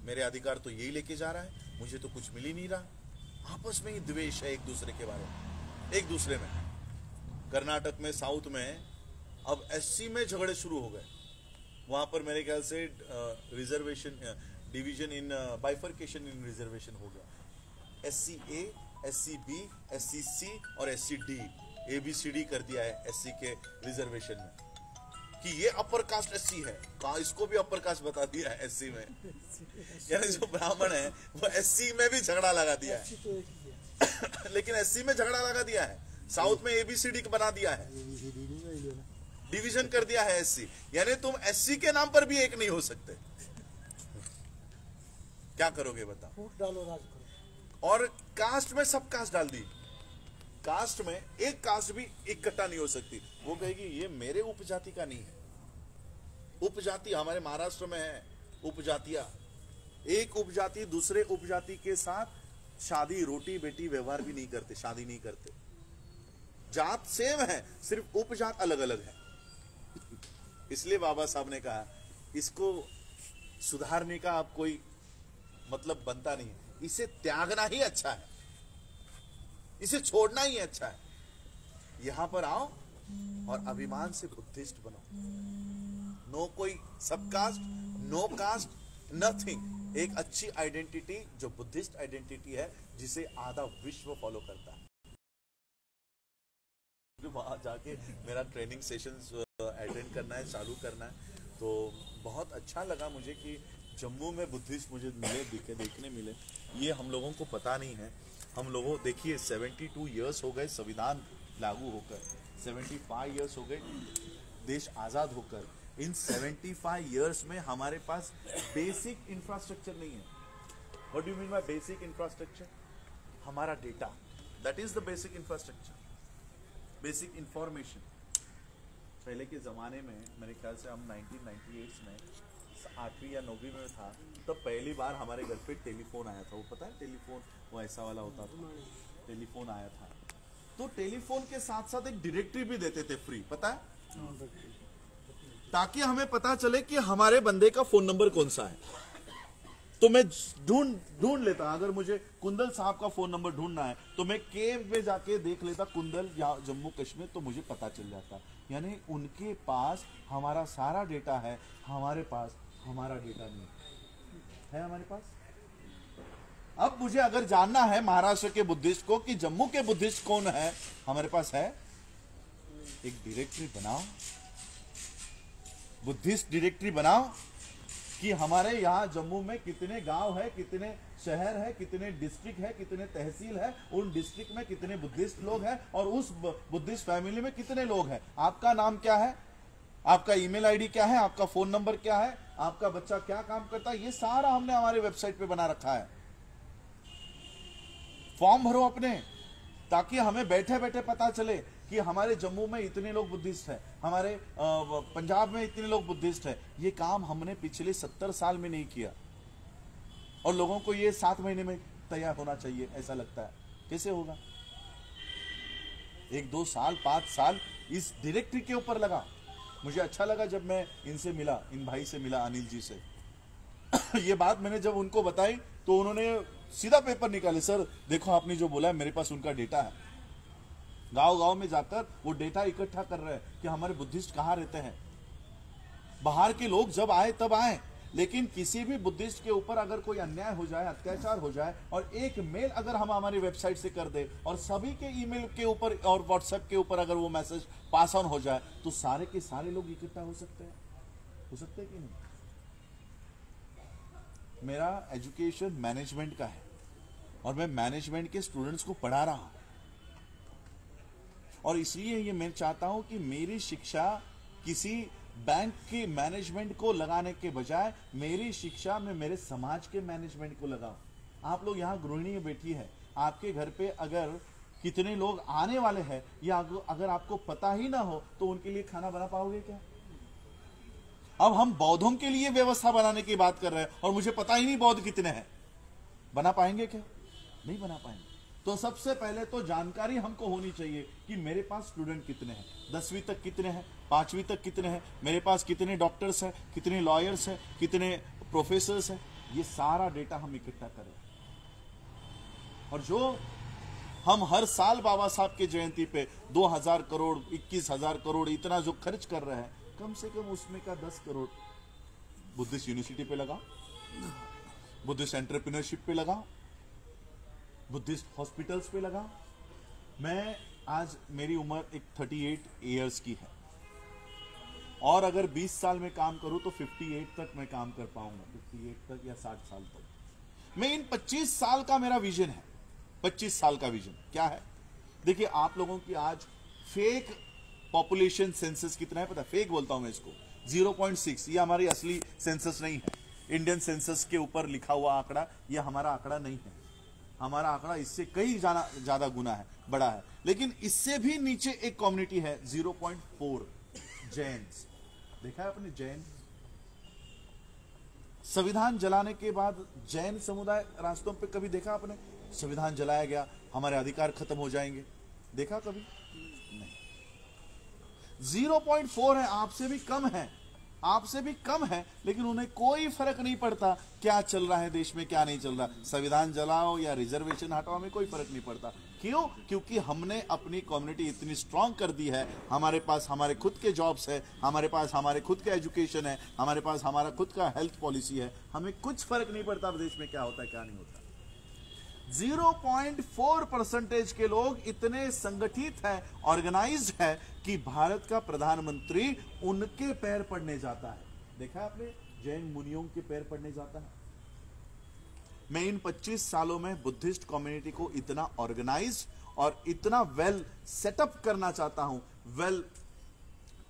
मेरे अधिकार तो यही लेके जा रहा है, मुझे तो कुछ मिल ही नहीं रहा। आपस में ही द्वेष है एक दूसरे के बारे में, एक दूसरे में। कर्नाटक में, साउथ में अब एससी में झगड़े शुरू हो गए। वहां पर मेरे ख्याल से reservation division in bifurcation in reservation हो गया। एससी ए, एससी बी, एससी सी और एससी डी, ABCD कर दिया है एससी के रिजर्वेशन में कि ये अपर कास्ट एससी है, कहा इसको भी अपर कास्ट बता दिया है एससी में। यानी जो ब्राह्मण है वो एससी में भी झगड़ा लगा दिया है। लेकिन एससी में झगड़ा लगा दिया है, साउथ में ABCD बना दिया है, डिवीजन कर दिया है एससी। यानी तुम एससी के नाम पर भी एक नहीं हो सकते। क्या करोगे बताओ? डालो, राज करो। और कास्ट में सब कास्ट डाल दी, कास्ट में एक कास्ट भी इकट्ठा नहीं हो सकती। वो कहेगी ये मेरे उपजाति का नहीं है। उपजाति हमारे महाराष्ट्र में है, उपजातियां, एक उपजाति दूसरे उपजाति के साथ शादी, रोटी बेटी व्यवहार भी नहीं करते, शादी नहीं करते। जात सेम है, सिर्फ उपजात अलग अलग है। इसलिए बाबा साहब ने कहा इसको सुधारने का अब कोई मतलब बनता नहीं है, इसे त्यागना ही अच्छा है। इसे छोड़ना ही अच्छा है। यहां पर आओ और अभिमान से बुद्धिस्ट बनो। नो कोई सब कास्ट, नो कास्ट, नथिंग। एक अच्छी आइडेंटिटी जो बुद्धिस्ट आइडेंटिटी है, जिसे आधा विश्व फॉलो करता है। वहां जाके मेरा ट्रेनिंग सेशंस अटेंड करना है, चालू करना है। तो बहुत अच्छा लगा मुझे कि जम्मू में बुद्धिस्ट मुझे मिले, देखने मिले। ये हम लोगों को पता नहीं है। हम लोगों, देखिए 72 इयर्स हो गए संविधान लागू होकर, 75 इयर्स हो गए देश आज़ाद होकर। इन 75 इयर्स में हमारे पास बेसिक इंफ्रास्ट्रक्चर नहीं है। What do you mean by basic infrastructure? हमारा data, that is the basic infrastructure, basic information. पहले के ज़माने में मेरे ख्याल से हम 1998 में 8वीं या 9वीं में था, तब पहली बार हमारे घर पे टेलीफोन आया था। वो पता है टेलीफोन, वो ऐसा वाला होता था, टेलीफोन आया था। तो टेलीफोन के साथ साथ एक डायरेक्टरी भी देते थे फ्री, पता है, ताकि हमें पता चले कि हमारे बंदे का फोन नंबर कौन सा है। तो मैं ढूंढ लेता, अगर मुझे कुंदल साहब का फोन नंबर ढूंढना है तो मैं केव में जाके देख लेता कुंदल या जम्मू कश्मीर, तो मुझे पता चल जाता। यानी उनके पास हमारा सारा डेटा है, हमारे पास हमारा डेटा नहीं है। हमारे पास अब मुझे अगर जानना है महाराष्ट्र के बुद्धिस्ट को कि जम्मू के बुद्धिस्ट कौन है, हमारे पास है। एक डायरेक्टरी बनाओ, बुद्धिस्ट डायरेक्टरी बनाओ कि हमारे यहाँ जम्मू में कितने गांव है, कितने शहर है, कितने डिस्ट्रिक्ट है, कितने तहसील है, उन डिस्ट्रिक्ट में कितने बुद्धिस्ट लोग हैं और उस बुद्धिस्ट फैमिली में कितने लोग हैं। आपका नाम क्या है, आपका ईमेल आईडी क्या है, आपका फोन नंबर क्या है, आपका बच्चा क्या काम करता है, ये सारा हमने हमारे वेबसाइट पे बना रखा है। फॉर्म भरो अपने, ताकि हमें बैठे बैठे पता चले कि हमारे जम्मू में इतने लोग बुद्धिस्ट हैं, हमारे पंजाब में इतने लोग बुद्धिस्ट हैं। ये काम हमने पिछले 70 साल में नहीं किया और लोगों को ये 7 महीने में तैयार होना चाहिए, ऐसा लगता है। कैसे होगा? 1, 2 साल, 5 साल इस डायरेक्टरी के ऊपर लगा। मुझे अच्छा लगा जब मैं इनसे मिला, इन भाई से मिला, अनिल जी से। ये बात मैंने जब उनको बताई तो उन्होंने सीधा पेपर निकाले, सर देखो आपने जो बोला है, मेरे पास उनका डेटा है। गांव गांव में जाकर वो डेटा इकट्ठा कर रहे हैं कि हमारे बुद्धिस्ट कहाँ रहते हैं। बाहर के लोग जब आए तब आए, लेकिन किसी भी बुद्धिस्ट के ऊपर अगर कोई अन्याय हो जाए, अत्याचार हो जाए, और एक मेल अगर हम हमारी वेबसाइट से कर दे और सभी के ईमेल के ऊपर और व्हाट्सएप के ऊपर अगर वो मैसेज पास ऑन हो जाए, तो सारे के सारे लोग इकट्ठा हो सकते हैं। हो सकते हैं कि नहीं? मेरा एजुकेशन मैनेजमेंट का है और मैं मैनेजमेंट के स्टूडेंट्स को पढ़ा रहा हूं, और इसलिए ये मैं चाहता हूं कि मेरी शिक्षा किसी बैंक के मैनेजमेंट को लगाने के बजाय मेरी शिक्षा में मेरे समाज के मैनेजमेंट को लगाओ। आप लोग यहाँ गृहिणी बैठी है, आपके घर पे अगर कितने लोग आने वाले हैं या अगर आपको पता ही ना हो तो उनके लिए खाना बना पाओगे क्या? अब हम बौद्धों के लिए व्यवस्था बनाने की बात कर रहे हैं और मुझे पता ही नहीं बौद्ध कितने हैं, बना पाएंगे क्या? नहीं बना पाएंगे। तो सबसे पहले तो जानकारी हमको होनी चाहिए कि मेरे पास स्टूडेंट कितने हैं, 10वीं तक कितने हैं, 5वीं तक कितने हैं, मेरे पास कितने डॉक्टर्स हैं, कितने लॉयर्स हैं, कितने प्रोफेसर्स हैं। ये सारा डेटा हम इकट्ठा करें, और जो हम हर साल बाबा साहब के जयंती पे 2000 करोड़ 21,000 करोड़ इतना जो खर्च कर रहे हैं, कम से कम उसमें का 10 करोड़ बुद्धिस्ट यूनिवर्सिटी पे लगा, बुद्धिस्ट एंटरप्रेन्योरशिप पे लगा, बुद्धिस्ट हॉस्पिटल्स पे लगा। मैं आज मेरी उम्र एक 38 इयर्स की है, और अगर 20 साल में काम करूं तो 58 तक मैं काम कर पाऊंगा, 58 तक या 60 साल तक। मैं इन 25 साल का मेरा विजन है। 25 साल का विजन क्या है? देखिए, आप लोगों की आज फेक पॉपुलेशन सेंसस कितना है पता? फेक बोलता हूं मैं इसको, 0.6। ये हमारी असली सेंसस नहीं है। इंडियन सेंसस के ऊपर लिखा हुआ आंकड़ा ये हमारा आंकड़ा नहीं है। हमारा आंकड़ा इससे कई ज्यादा गुना है, बड़ा है। लेकिन इससे भी नीचे एक कम्युनिटी है 0.4, जैन्स। देखा है आपने जैन? संविधान जलाने के बाद जैन समुदाय रास्तों पे कभी देखा आपने? संविधान जलाया गया, हमारे अधिकार खत्म हो जाएंगे, देखा कभी? नहीं। 0.4 है, आपसे भी कम है। आपसे भी कम है, लेकिन उन्हें कोई फर्क नहीं पड़ता क्या चल रहा है देश में, क्या नहीं चल रहा। संविधान जलाओ या रिजर्वेशन हटाओ, हमें कोई फर्क नहीं पड़ता। क्यों? क्योंकि हमने अपनी कम्युनिटी इतनी स्ट्रांग कर दी है। हमारे पास हमारे खुद के जॉब्स है, हमारे पास हमारे खुद का एजुकेशन है, हमारे पास हमारा खुद का हेल्थ पॉलिसी है। हमें कुछ फर्क नहीं पड़ता देश में क्या होता है क्या नहीं होता। 0.4% के लोग इतने संगठित हैं, ऑर्गेनाइज्ड है कि भारत का प्रधानमंत्री उनके पैर पड़ने जाता है। देखा आपने, जैन मुनियों के पैर पड़ने जाता है। मैं इन 25 सालों में बुद्धिस्ट कम्युनिटी को इतना ऑर्गेनाइज्ड और इतना वेल सेटअप करना चाहता हूं, वेल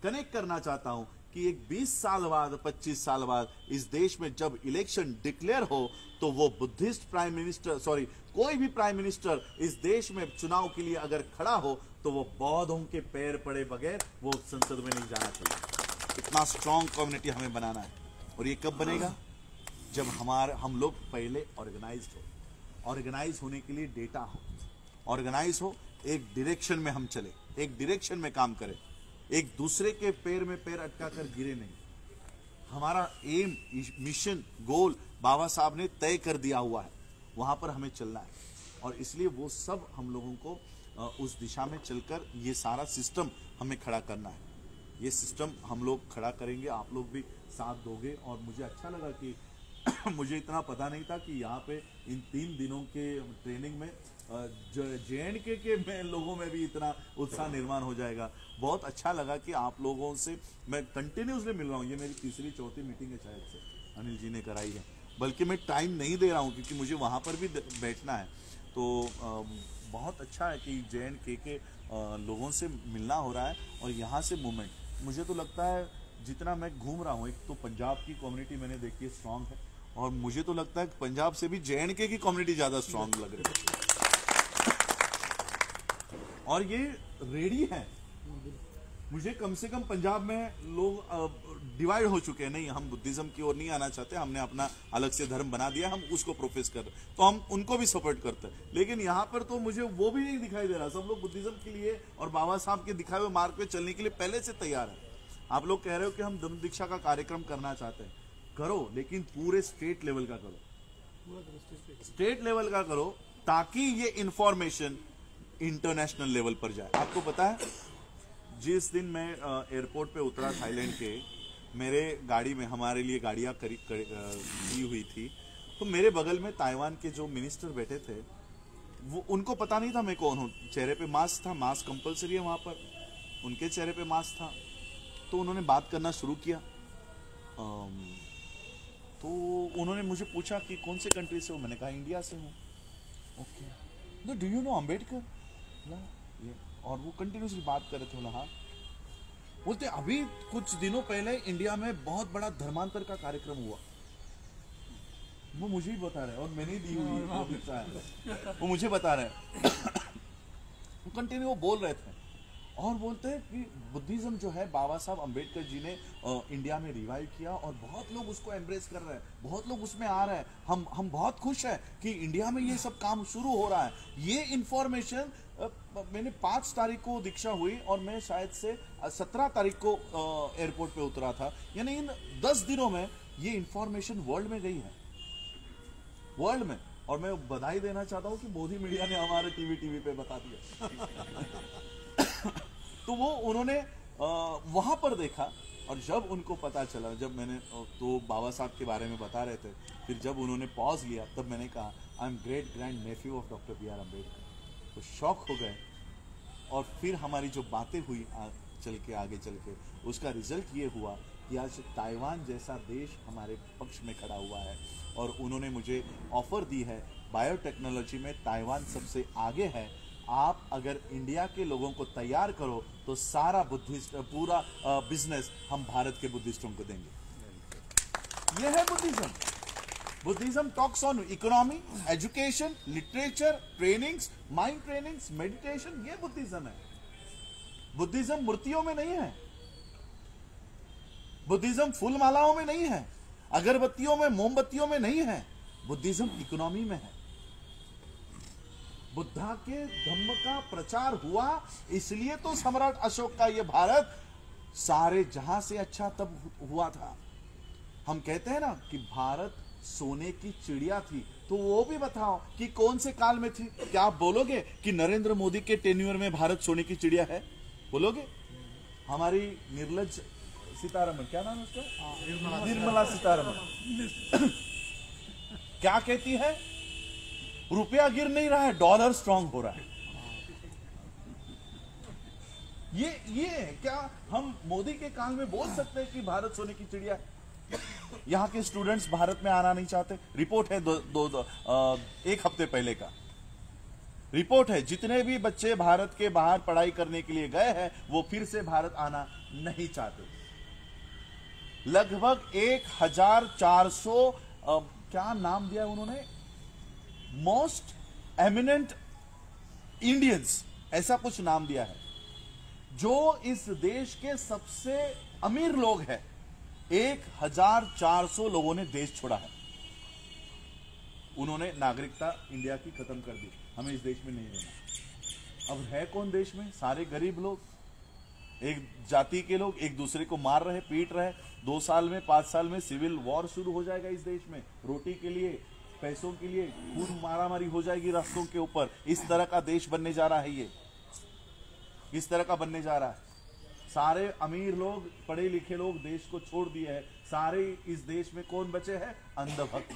कनेक्ट करना चाहता हूं कि एक 20 साल बाद, 25 साल बाद इस देश में जब इलेक्शन डिक्लेयर हो तो वो बुद्धिस्ट प्राइम मिनिस्टर, कोई भी प्राइम मिनिस्टर इस देश में चुनाव के लिए अगर खड़ा हो तो वो बौद्धों के पैर पड़े बगैर वो संसद में नहीं जाना चाहिए। इतना स्ट्रांग कम्युनिटी हमें बनाना है। और ये कब बनेगा? जब हम लोग पहले ऑर्गेनाइज्ड हो। ऑर्गेनाइज होने के लिए डेटा हो, ऑर्गेनाइज हो, एक डायरेक्शन में हम चले, एक डायरेक्शन में काम करें, एक दूसरे के पैर में पैर अटका कर गिरे नहीं। हमारा एम, मिशन, गोल बाबा साहब ने तय कर दिया हुआ है, वहां पर हमें चलना है। और इसलिए वो सब हम लोगों को उस दिशा में चलकर ये सारा सिस्टम हमें खड़ा करना है। ये सिस्टम हम लोग खड़ा करेंगे, आप लोग भी साथ दोगे। और मुझे अच्छा लगा कि मुझे इतना पता नहीं था कि यहाँ पे इन 3 दिनों के ट्रेनिंग में JNK के लोगों में भी इतना उत्साह निर्माण हो जाएगा। बहुत अच्छा लगा कि आप लोगों से मैं कंटिन्यूसली मिल रहा हूँ। ये मेरी 3-4 मीटिंग है शायद से अनिल जी ने कराई है, बल्कि मैं टाइम नहीं दे रहा हूँ क्योंकि मुझे वहाँ पर भी बैठना है। तो बहुत अच्छा है कि JNK के लोगों से मिलना हो रहा है और यहाँ से मूवमेंट। मुझे तो लगता है जितना मैं घूम रहा हूँ, एक तो पंजाब की कम्युनिटी मैंने देखी है स्ट्रांग है, और मुझे तो लगता है पंजाब से भी JNK की कम्युनिटी ज्यादा स्ट्रांग लग रही है और ये रेडी है। मुझे कम से कम पंजाब में लोग डिवाइड हो चुके हैं, नहीं हम बुद्धिज्म की ओर नहीं आना चाहते, हमने अपना अलग से धर्म बना दिया, हम उसको प्रोफेस कर रहे हैं, तो हम उनको भी सपोर्ट करते हैं। लेकिन यहाँ पर तो मुझे वो भी नहीं दिखाई दे रहा। सब लोग बुद्धिज्म के लिए और बाबा साहब के दिखाए हुए मार्ग पे चलने के लिए पहले से तैयार है। आप लोग कह रहे हो कि हम धम्म दीक्षा का कार्यक्रम करना चाहते हैं, करो, लेकिन पूरे स्टेट लेवल का करो, स्टेट लेवल का करो, ताकि ये इंफॉर्मेशन इंटरनेशनल लेवल पर जाए। आपको पता है, जिस दिन मैं एयरपोर्ट पे उतरा थाईलैंड के, मेरे गाड़ी में, हमारे लिए गाड़ियां दी हुई थी, तो मेरे बगल में ताइवान के जो मिनिस्टर बैठे थे, वो उनको पता नहीं था मैं कौन हूँ। चेहरे पे मास्क था, मास्क कंपलसरी है वहां पर, उनके चेहरे पे मास्क था। तो उन्होंने बात करना शुरू किया। तो उन्होंने मुझे पूछा कि कौन से कंट्री से हो। मैंने कहा इंडिया से हूँ। Okay, do you know Ambedkar? और वो कंटिन्यूसली बात कर रहे थे। हाँ। बोलते अभी कुछ दिनों पहले इंडिया में बहुत बड़ा धर्मांतर का कार्यक्रम हुआ। वो मुझे ही बता रहे हैं और मैंने दी हुई वो मुझे बता रहे हैं। वो कंटिन्यू बोल रहे थे और बोलते हैं कि बुद्धिज्म जो है बाबा साहब अम्बेडकर जी ने इंडिया में रिवाइव किया और बहुत लोग उसको एम्ब्रेस कर रहे हैं, बहुत लोग उसमें आ रहे हैं। हम बहुत खुश हैं कि इंडिया में ये सब काम शुरू हो रहा है। ये इंफॉर्मेशन मैंने 5 तारीख को दीक्षा हुई और मैं शायद से 17 तारीख को एयरपोर्ट पे उतरा था। यानी इन 10 दिनों में ये इंफॉर्मेशन वर्ल्ड में गई है, वर्ल्ड में। और मैं बधाई देना चाहता हूँ कि मोदी मीडिया ने हमारे टीवी पे बता दिया। तो वो उन्होंने वहां पर देखा और जब उनको पता चला, जब मैंने तो बाबा साहब के बारे में बता रहे थे, फिर जब उन्होंने पॉज लिया तब मैंने कहा I am great grand Neiphiu of doctor B.R. Ambedkar. तो शॉक हो गए। और फिर हमारी जो बातें हुई आगे चल के उसका रिजल्ट ये हुआ कि आज ताइवान जैसा देश हमारे पक्ष में खड़ा हुआ है और उन्होंने मुझे ऑफर दी है, बायोटेक्नोलॉजी में ताइवान सबसे आगे है। आप अगर इंडिया के लोगों को तैयार करो तो सारा पूरा बिजनेस हम भारत के बुद्धिस्टों को देंगे। यह है Buddhism. Buddhism talks on economy, education, literature, trainings, mind trainings, meditation. ये बुद्धिज्म है। बुद्धिज्म मूर्तियों में नहीं है, बुद्धिज्म फूल मालाओं में नहीं है, अगरबत्तियों में, मोमबत्तियों में नहीं है। बुद्धिज्म इकोनॉमी में है। बुद्धा के धम्म का प्रचार हुआ, इसलिए तो सम्राट अशोक का यह भारत सारे जहां से अच्छा तब हुआ था। हम कहते हैं ना कि भारत सोने की चिड़िया थी, तो वो भी बताओ कि कौन से काल में थी। क्या आप बोलोगे कि नरेंद्र मोदी के टेन्योर में भारत सोने की चिड़िया है? बोलोगे? हमारी निर्लज सीतारमण, क्या नाम है उसका, निर्मला सीतारमण क्या कहती है? रुपया गिर नहीं रहा है, डॉलर स्ट्रांग हो रहा है। ये है क्या? हम मोदी के काल में बोल सकते हैं कि भारत सोने की चिड़िया है? यहां के स्टूडेंट्स भारत में आना नहीं चाहते। रिपोर्ट है एक हफ्ते पहले का रिपोर्ट है, जितने भी बच्चे भारत के बाहर पढ़ाई करने के लिए गए हैं वो फिर से भारत आना नहीं चाहते। लगभग 1400 क्या नाम दिया उन्होंने, मोस्ट एमिनेंट इंडियंस, ऐसा कुछ नाम दिया है, जो इस देश के सबसे अमीर लोग हैं। 1400 लोगों ने देश छोड़ा है। उन्होंने नागरिकता इंडिया की खत्म कर दी, हमें इस देश में नहीं रहना। अब है कौन देश में? सारे गरीब लोग, एक जाति के लोग एक दूसरे को मार रहे, पीट रहे। 2 साल में 5 साल में सिविल वॉर शुरू हो जाएगा इस देश में। रोटी के लिए, पैसों के लिए खून मारामारी हो जाएगी रास्तों के ऊपर। इस तरह का देश बनने जा रहा है, ये इस तरह का बनने जा रहा है। सारे अमीर लोग, पढ़े लिखे लोग देश को छोड़ दिए हैं। सारे इस देश में कौन बचे हैं? अंधभक्त।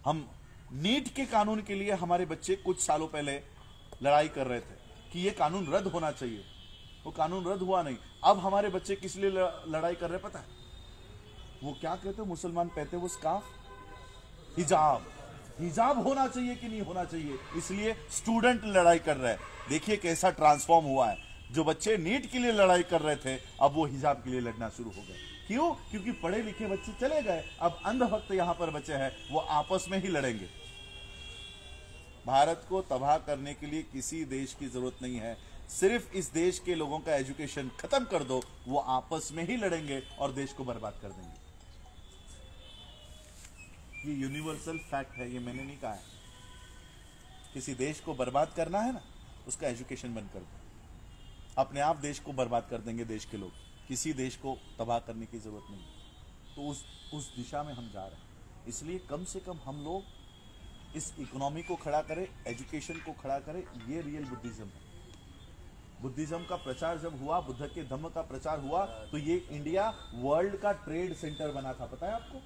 हम नीट के कानून के लिए हमारे बच्चे कुछ सालों पहले लड़ाई कर रहे थे कि ये कानून रद्द होना चाहिए। वो कानून रद्द हुआ नहीं। अब हमारे बच्चे किस लिए लड़ाई कर रहे हैं पता है? वो क्या कहते हैं, मुसलमान पहनते वो स्कार्फ, हिजाब होना चाहिए कि नहीं होना चाहिए, इसलिए स्टूडेंट लड़ाई कर रहे हैं। देखिए कैसा ट्रांसफॉर्म हुआ है। जो बच्चे नीट के लिए लड़ाई कर रहे थे अब वो हिजाब के लिए लड़ना शुरू हो गए। क्यों? क्योंकि पढ़े लिखे बच्चे चले गए, अब अंधभक्त यहां पर बचे हैं, वो आपस में ही लड़ेंगे। भारत को तबाह करने के लिए किसी देश की जरूरत नहीं है, सिर्फ इस देश के लोगों का एजुकेशन खत्म कर दो, वो आपस में ही लड़ेंगे और देश को बर्बाद कर देंगे। ये यूनिवर्सल फैक्ट है, ये मैंने नहीं कहा है। किसी देश को बर्बाद करना है ना, उसका एजुकेशन बंद कर दो, अपने आप देश को बर्बाद कर देंगे देश के लोग। किसी देश को तबाह करने की जरूरत नहीं। तो उस दिशा में हम जा रहे हैं। इसलिए कम से कम हम लोग इस इकोनॉमी को खड़ा करें, एजुकेशन को खड़ा करें। ये रियल बुद्धिज्म है। बुद्धिज्म का प्रचार जब हुआ, बुद्ध के धम्म का प्रचार हुआ, तो ये इंडिया वर्ल्ड का ट्रेड सेंटर बना था। पता है आपको?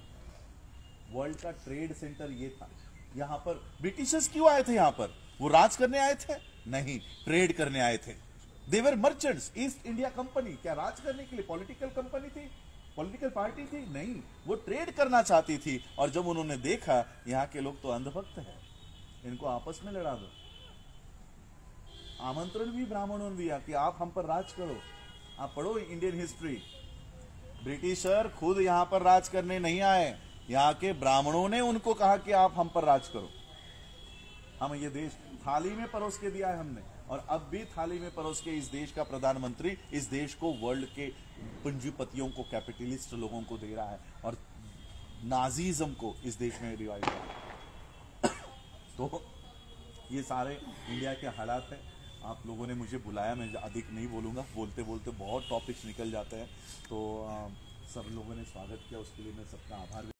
वर्ल्ड का ट्रेड सेंटर ये था। यहां पर ब्रिटिशर्स क्यों आए थे? यहां पर वो राज करने आए थे? नहीं, ट्रेड करने आए थे। देवर मर्चेंट्स। ईस्ट इंडिया कंपनी क्या राज करने के लिए पॉलिटिकल कंपनी थी, पॉलिटिकल पार्टी थी? नहीं, वो ट्रेड करना चाहती थी। और जब उन्होंने देखा यहां के लोग तो अंधभक्त हैं, इनको आपस में लड़ा दो, आमंत्रण भी ब्राह्मणों ने दिया कि आप हम पर राज करो। आप पढ़ो इंडियन हिस्ट्री, ब्रिटिशर खुद यहां पर राज करने नहीं आए, यहां के ब्राह्मणों ने उनको कहा कि आप हम पर राज करो। हम ये देश थाली में परोस के दिया है हमने, और अब भी थाली में परोस के इस देश का प्रधानमंत्री इस देश को वर्ल्ड के पूंजीपतियों को, कैपिटलिस्ट लोगों को दे रहा है और नाजीज्म को इस देश में रिवाइव कर रहा है। तो ये सारे इंडिया के हालात हैं। आप लोगों ने मुझे बुलाया, मैं अधिक नहीं बोलूंगा, बोलते बोलते बहुत टॉपिक्स निकल जाते हैं। तो सब लोगों ने स्वागत किया, उसके लिए मैं सबका आभार